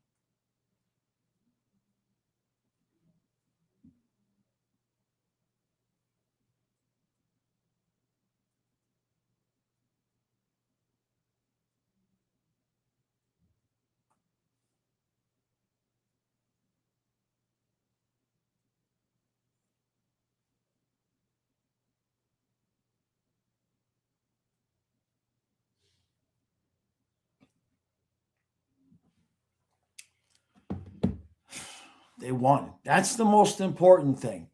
They won. That's the most important thing.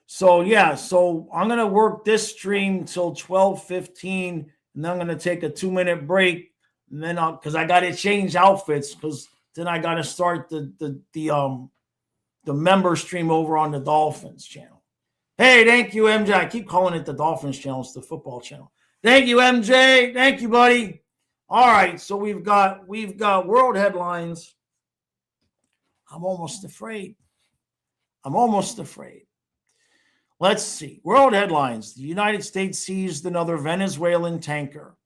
So I'm gonna work this stream till 12:15, and then I'm gonna take a 2-minute break, and then because I gotta change outfits, because then I gotta start the member stream over on the Dolphins channel. Hey, thank you, MJ. I keep calling it the Dolphins channel, it's the football channel. Thank you, MJ. Thank you, buddy. All right, so we've got world headlines. I'm almost afraid. Let's see. World headlines. The United States seized another Venezuelan tanker.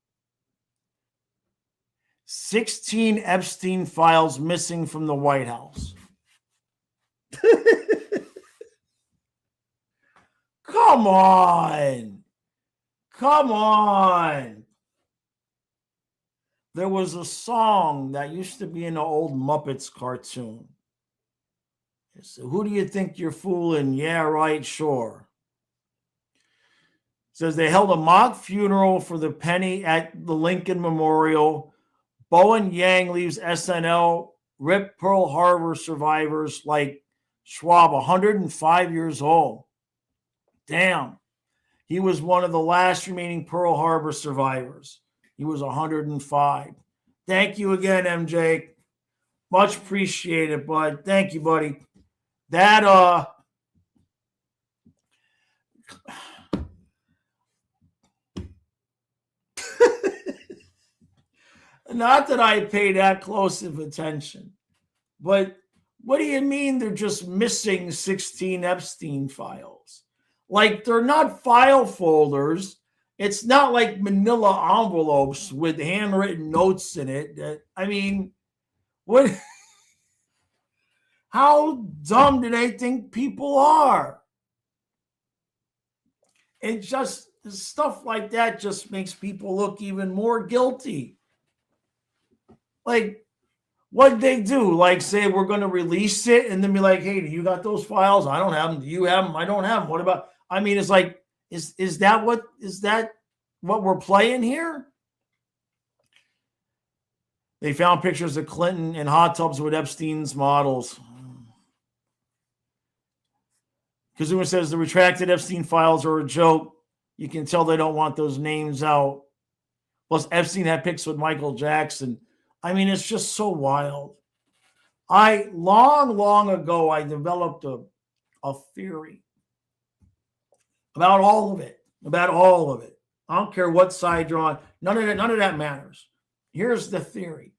16 Epstein files missing from the White House. Come on. There was a song that used to be in an old Muppets cartoon. So who do you think you're fooling? Yeah, right, sure. It says they held a mock funeral for the penny at the Lincoln Memorial. Bowen Yang leaves SNL. Rip Pearl Harbor survivors like Schwab, 105 years old. Damn. He was one of the last remaining Pearl Harbor survivors. He was 105. Thank you again, MJ. Much appreciated, bud. Thank you, buddy. That not that I pay that close of attention, but what do you mean they're just missing 16 Epstein files? Like, they're not file folders. It's not like manila envelopes with handwritten notes in it. I mean, what? How dumb do they think people are? It just, stuff like that just makes people look even more guilty. Like, what'd they do? Like, say we're going to release it and then be like, hey, do you got those files? I don't have them. Do you have them? I don't have them. What about, I mean, it's like, is that what we're playing here? They found pictures of Clinton in hot tubs with Epstein's models. Kazuma says the retracted Epstein files are a joke. You can tell they don't want those names out. Plus, Epstein had pics with Michael Jackson. I mean, it's just so wild. Long ago, I developed a theory about all of it. I don't care what side you're on. None of that matters. Here's the theory.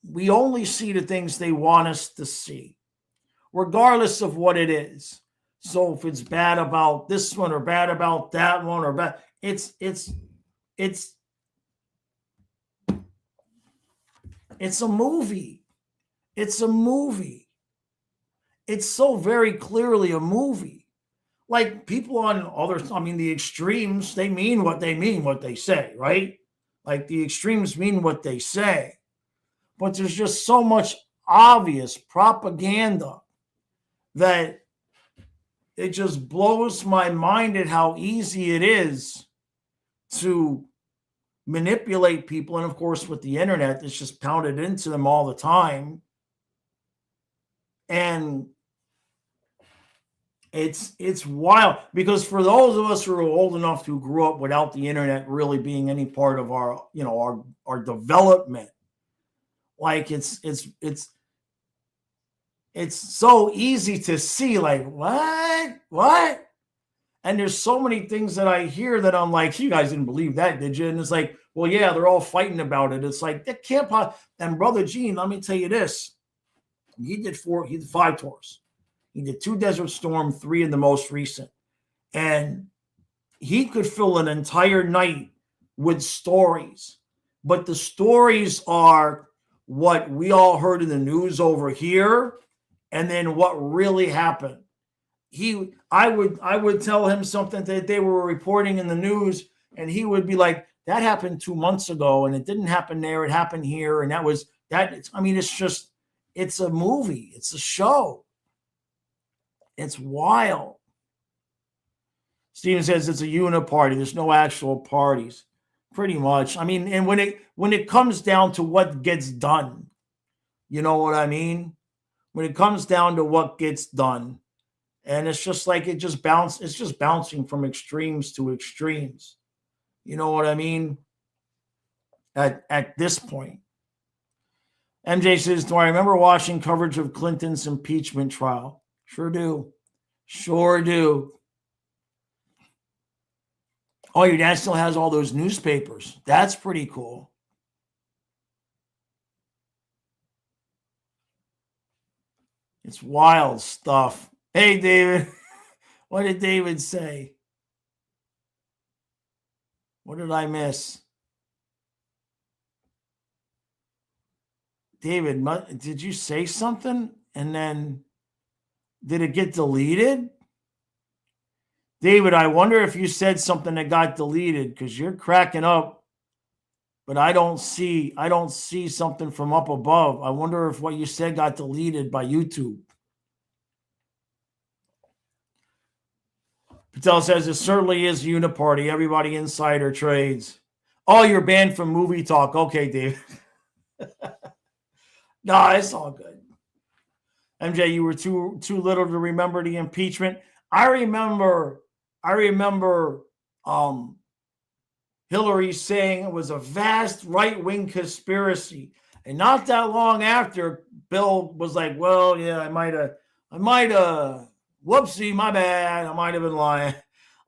We only see the things they want us to see, regardless of what it is. So if it's bad about this one or bad about that one or bad, it's a movie. It's a movie. It's so very clearly a movie. Like, people on the extremes, they mean what they say, right? Like, the extremes mean what they say. But there's just so much obvious propaganda that it just blows my mind at how easy it is to manipulate people. And of course, with the internet, it's just pounded into them all the time. And it's wild, because for those of us who are old enough who grew up without the internet really being any part of our development, like it's so easy to see, like, what? And there's so many things that I hear that I'm like, you guys didn't believe that, did you? And it's like, well, yeah, they're all fighting about it. It's like, that can't. And Brother Gene, let me tell you this. He did 5 tours. He did 2 Desert Storm, 3 in the most recent. And he could fill an entire night with stories. But the stories are what we all heard in the news over here, and then what really happened. I would tell him something that they were reporting in the news, and he would be like, that happened 2 months ago, and it didn't happen there, it happened here, and that was that. It's a movie, it's a show. It's wild. Steven says it's a uniparty. There's no actual parties. Pretty much. I mean, and when it comes down to what gets done, you know what I mean? When it comes down to what gets done, and it's just like it's just bouncing from extremes to extremes. You know what I mean? At this point. MJ says, do I remember watching coverage of Clinton's impeachment trial? Sure do. Sure do. Oh, your dad still has all those newspapers. That's pretty cool. It's wild stuff. Hey, David. What did David say? What did I miss? David, did you say something? And then did it get deleted? David, I wonder if you said something that got deleted because you're cracking up, but I don't see something from up above. I wonder if what you said got deleted by YouTube. Patel says it certainly is uniparty. Everybody insider trades. Oh, you're banned from movie talk. Okay, David. No, it's all good. MJ, you were too little to remember the impeachment. I remember Hillary saying it was a vast right-wing conspiracy. And not that long after, Bill was like, well, yeah, I might have, whoopsie, my bad. I might have been lying.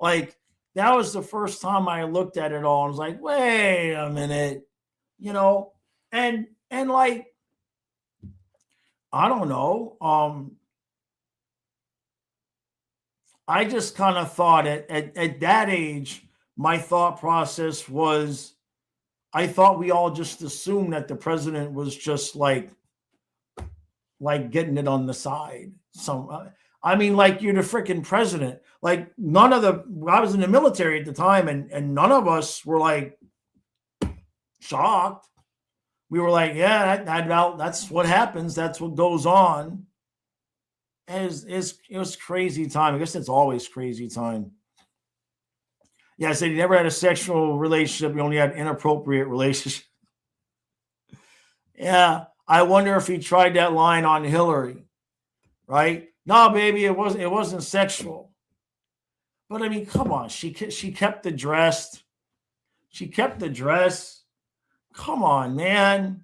Like, that was the first time I looked at it all. I was like, wait a minute, you know, and like, I don't know. I just kind of thought at that age, my thought process was, I thought we all just assumed that the president was just like getting it on the side. I mean, like, you're the freaking president. Like, I was in the military at the time, and none of us were like shocked. We were like, yeah, that's what happens. That's what goes on. It was crazy time. I guess it's always crazy time. Yeah, I said he never had a sexual relationship. He only had inappropriate relationship. Yeah, I wonder if he tried that line on Hillary, right? No, baby, it wasn't sexual. But I mean, come on, she kept the dress. She kept the dress. Come on, man.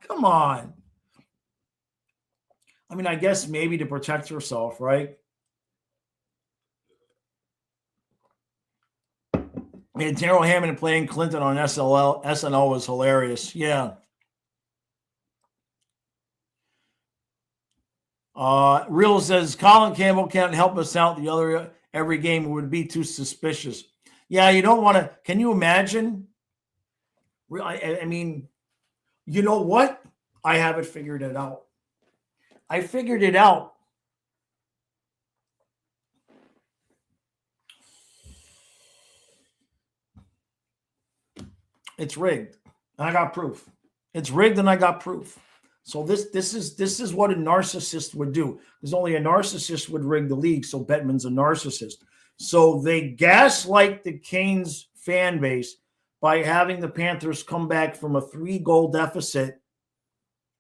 Come on. I mean, I guess maybe to protect herself, right? And Daryl Hammond playing Clinton on SNL was hilarious. Yeah. Real says Colin Campbell can't help us out. The other every game would be too suspicious. Yeah, you don't want to. Can you imagine? I mean, you know what? I haven't figured it out. I figured it out. It's rigged. And I got proof. It's rigged and I got proof. So this is what a narcissist would do. Because only a narcissist would rig the league. So Bettman's a narcissist. So they gaslight the Canes fan base by having the Panthers come back from a 3-goal deficit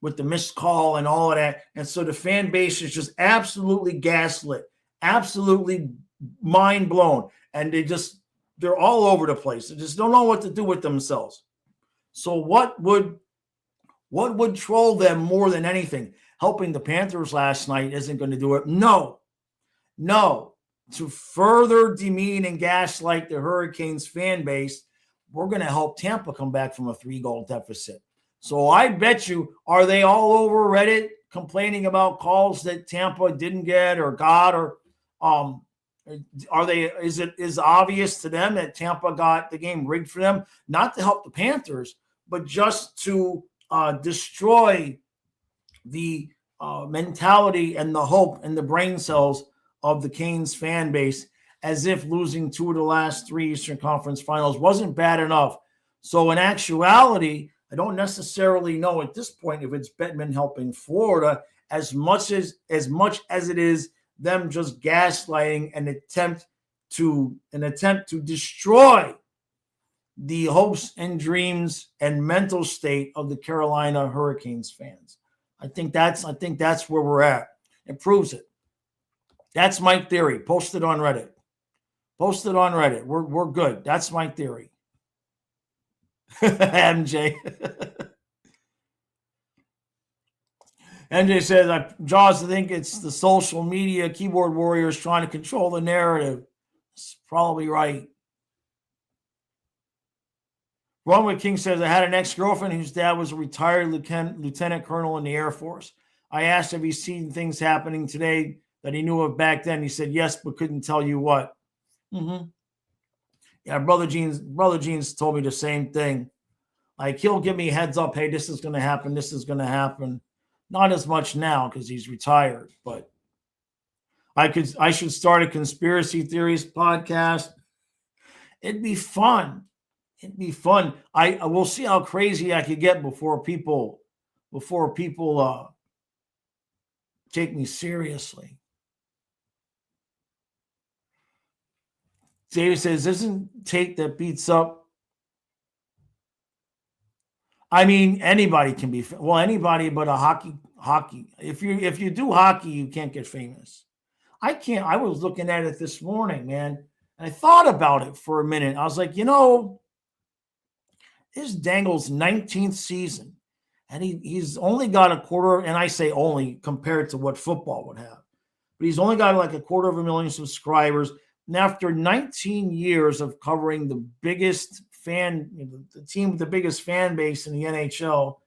with the missed call and all of that. And so the fan base is just absolutely gaslit, absolutely mind blown. And they're all over the place. They just don't know what to do with themselves. So what would troll them more than anything? Helping the Panthers last night isn't going to do it. No. To further demean and gaslight the Hurricanes fan base, we're going to help Tampa come back from a 3-goal deficit. So I bet you, are they all over Reddit complaining about calls that Tampa didn't get or got, or is it obvious to them that Tampa got the game rigged for them, not to help the Panthers, but just to destroy the mentality and the hope and the brain cells of the Canes fan base, as if losing 2 of the last 3 Eastern Conference Finals wasn't bad enough. So in actuality, I don't necessarily know at this point if it's Bettman helping Florida as much as it is them just gaslighting an attempt to destroy the hopes and dreams and mental state of the Carolina Hurricanes fans. I think that's where we're at. It proves it. That's my theory. Post it on Reddit. We're good. That's my theory. MJ. MJ says, Jaws, I think it's the social media keyboard warriors trying to control the narrative. It's probably right. Runway King says, I had an ex-girlfriend whose dad was a retired lieutenant colonel in the Air Force. I asked if he's seen things happening today that he knew of back then. He said yes, but couldn't tell you what. Mm-hmm. Yeah, Brother Jeans told me the same thing. Like, he'll give me a heads up, hey, this is going to happen, this is going to happen. Not as much now because he's retired, but I should start a conspiracy theories podcast. It'd be fun. I will see how crazy I could get before people take me seriously. David says, isn't Tate that beats up? I mean, anybody can be, well, anybody but a hockey. If you do hockey, you can't get famous. I was looking at it this morning, man, and I thought about it for a minute. I was like, this is Dangle's 19th season, and he's only got a quarter, and I say only compared to what football would have, but he's only got like 250,000 subscribers. And after 19 years of covering the biggest the team with the biggest fan base in the NHL,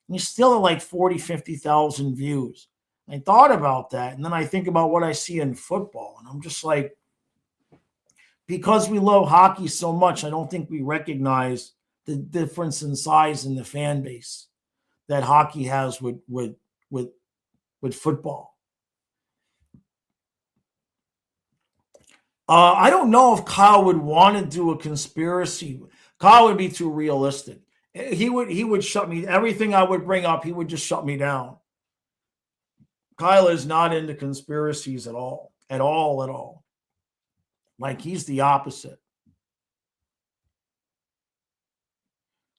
he's still at like 40, 50,000 views. I thought about that, and then I think about what I see in football, and I'm just like, because we love hockey so much, I don't think we recognize the difference in size in the fan base that hockey has with football. I don't know if Kyle would want to do a conspiracy. Kyle would be too realistic. He would shut me. Everything I would bring up, he would just shut me down. Kyle is not into conspiracies at all. Like, he's the opposite.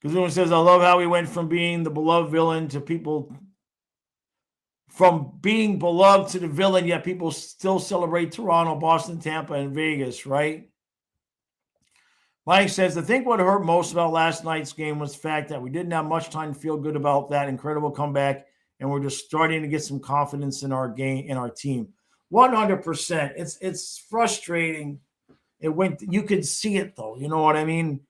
Because someone says, I love how he went from being the beloved villain to people, from being beloved to the villain, yet people still celebrate Toronto, Boston, Tampa, and Vegas, right? Mike says, I think what hurt most about last night's game was the fact that we didn't have much time to feel good about that incredible comeback, and we're just starting to get some confidence in our game, in our team. 100%. It's frustrating. You could see it, though. You know what I mean?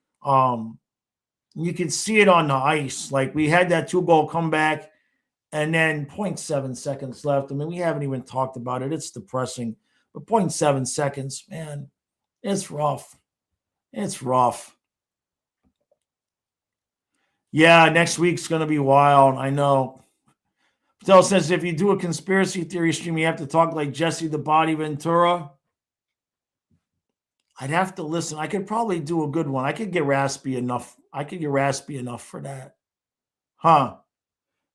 You could see it on the ice. Like, we had that 2-goal comeback, and then 0.7 seconds left. I mean, we haven't even talked about it. It's depressing. But 0.7 seconds, man, it's rough. It's rough. Yeah, next week's going to be wild. I know. Patel says, if you do a conspiracy theory stream, you have to talk like Jesse the Body Ventura. I'd have to listen. I could probably do a good one. I could get raspy enough. For that. Huh.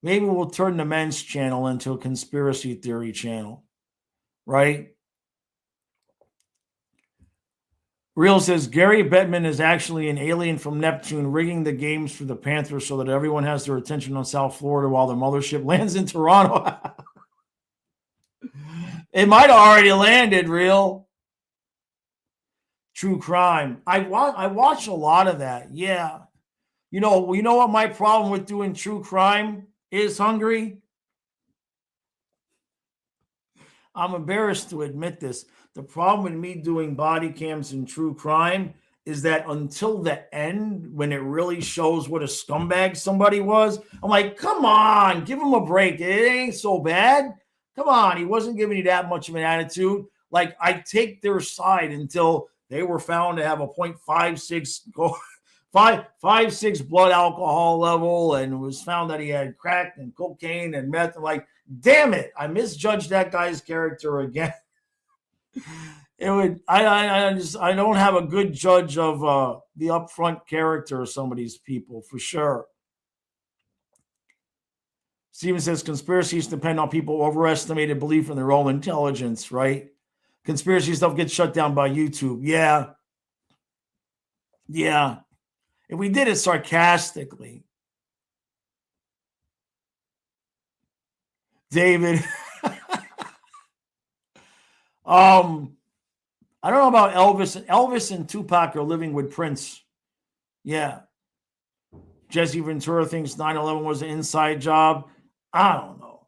Maybe we'll turn the men's channel into a conspiracy theory channel. Right? Real says, Gary Bettman is actually an alien from Neptune rigging the games for the Panthers so that everyone has their attention on South Florida while the mothership lands in Toronto. It might have already landed, Real. True crime. I watch a lot of that. Yeah. You know what my problem with doing true crime is, Hungry? I'm embarrassed to admit this. The problem with me doing body cams and true crime is that until the end, when it really shows what a scumbag somebody was, I'm like, come on, give him a break. It ain't so bad. Come on, he wasn't giving you that much of an attitude. Like, I take their side until they were found to have a 0.56 blood alcohol level, and it was found that he had crack and cocaine and meth. I'm like, damn it, I misjudged that guy's character again. It would. I don't have a good judge of the upfront character of some of these people for sure. Steven says conspiracies depend on people overestimated belief in their own intelligence, right? Conspiracy stuff gets shut down by YouTube. Yeah. If we did it sarcastically, David. I don't know about Elvis. Elvis and Tupac are living with Prince. Yeah. Jesse Ventura thinks 9/11 was an inside job. I don't know.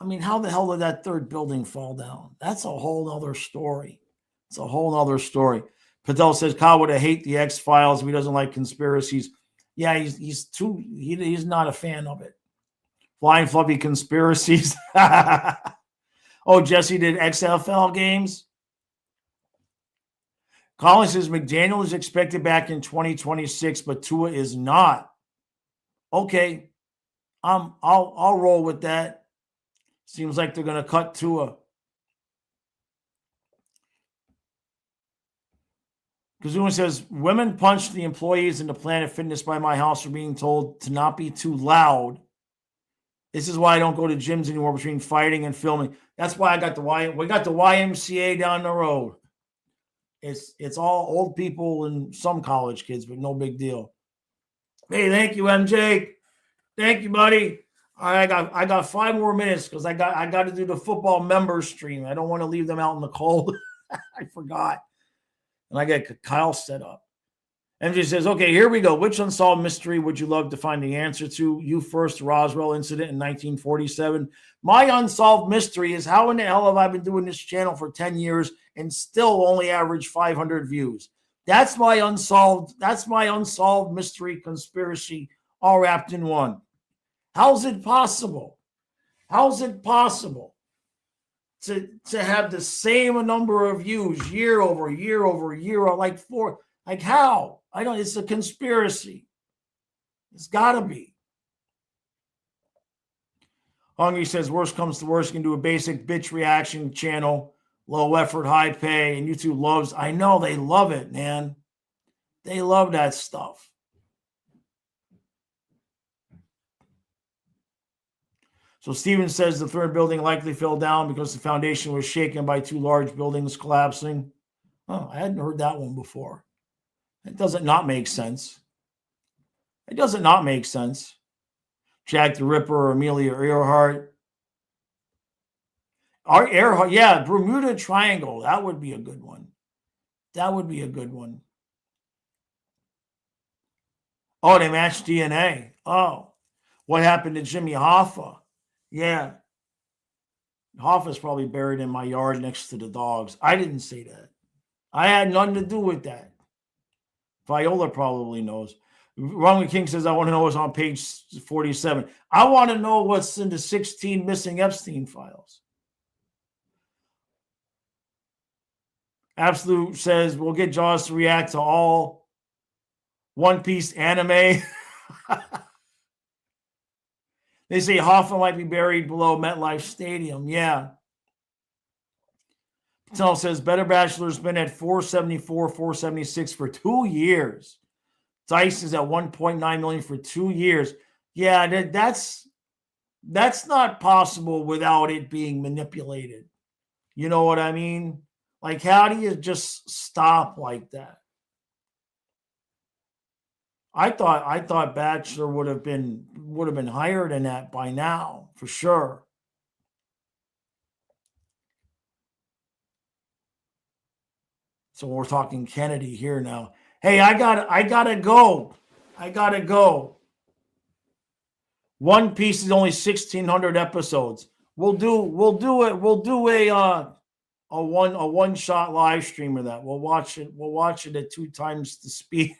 I mean, how the hell did that third building fall down? That's a whole other story. It's a whole other story. Patel says Kyle would hate the X-Files if he doesn't like conspiracies. Yeah, he's not a fan of it. Flying Fluffy conspiracies. Oh, Jesse did XFL games. Colin says McDaniel is expected back in 2026, but Tua is not. Okay, I'll roll with that. Seems like they're going to cut Tua. Kazuma says women punched the employees in the Planet Fitness by my house for being told to not be too loud. This is why I don't go to gyms anymore between fighting and filming. That's why we got the YMCA down the road. It's all old people and some college kids, but no big deal. Hey, thank you, MJ. Thank you, buddy. All right, I got 5 more minutes because I got to do the football members stream. I don't want to leave them out in the cold. I forgot. And I get Kyle set up. MJ says, okay, here we go. Which unsolved mystery would you love to find the answer to? You first, Roswell incident in 1947. My unsolved mystery is how in the hell have I been doing this channel for 10 years and still only average 500 views? That's my unsolved mystery conspiracy all wrapped in one. How's it possible? How's it possible to have the same number of views year over year over year, or like how? It's a conspiracy. It's got to be. Hungry says, worst comes to worst, you can do a basic bitch reaction channel, low effort, high pay, and YouTube loves. I know they love it, man. They love that stuff. So Steven says the third building likely fell down because the foundation was shaken by 2 large buildings collapsing. Oh, I hadn't heard that one before. It doesn't not make sense. It doesn't not make sense. Jack the Ripper or Amelia Earhart. Earhart, yeah, Bermuda Triangle. That would be a good one. That would be a good one. Oh, they matched DNA. Oh, what happened to Jimmy Hoffa? Yeah. Hoffa's probably buried in my yard next to the dogs. I didn't say that. I had nothing to do with that. Viola probably knows. Ronald King says, I want to know what's on page 47. I want to know what's in the 16 missing Epstein files. Absolute says, we'll get Jaws to react to all One Piece anime. They say Hoffa might be buried below MetLife Stadium. Yeah. Patel says, Better Bachelor's been at 474, 476 for 2 years. Dice is at 1.9 million for 2 years. Yeah, that's not possible without it being manipulated. You know what I mean? Like, how do you just stop like that? I thought Bachelor would have been higher than that by now, for sure. So we're talking Kennedy here now. Hey, I gotta go. One Piece is only 1,600 episodes. We'll do one shot live stream of that. We'll watch it. We'll watch it at 2 times the speed.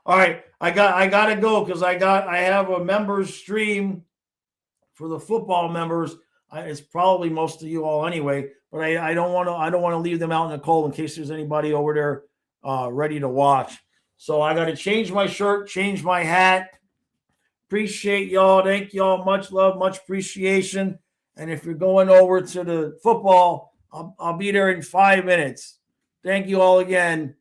All right, I gotta go because I have a members stream for the football members. It's probably most of you all anyway, but I don't want to leave them out in the cold in case there's anybody over there ready to watch. So I got to change my shirt, change my hat. Appreciate y'all. Thank y'all. Much love, much appreciation. And if you're going over to the football, I'll be there in 5 minutes. Thank you all again.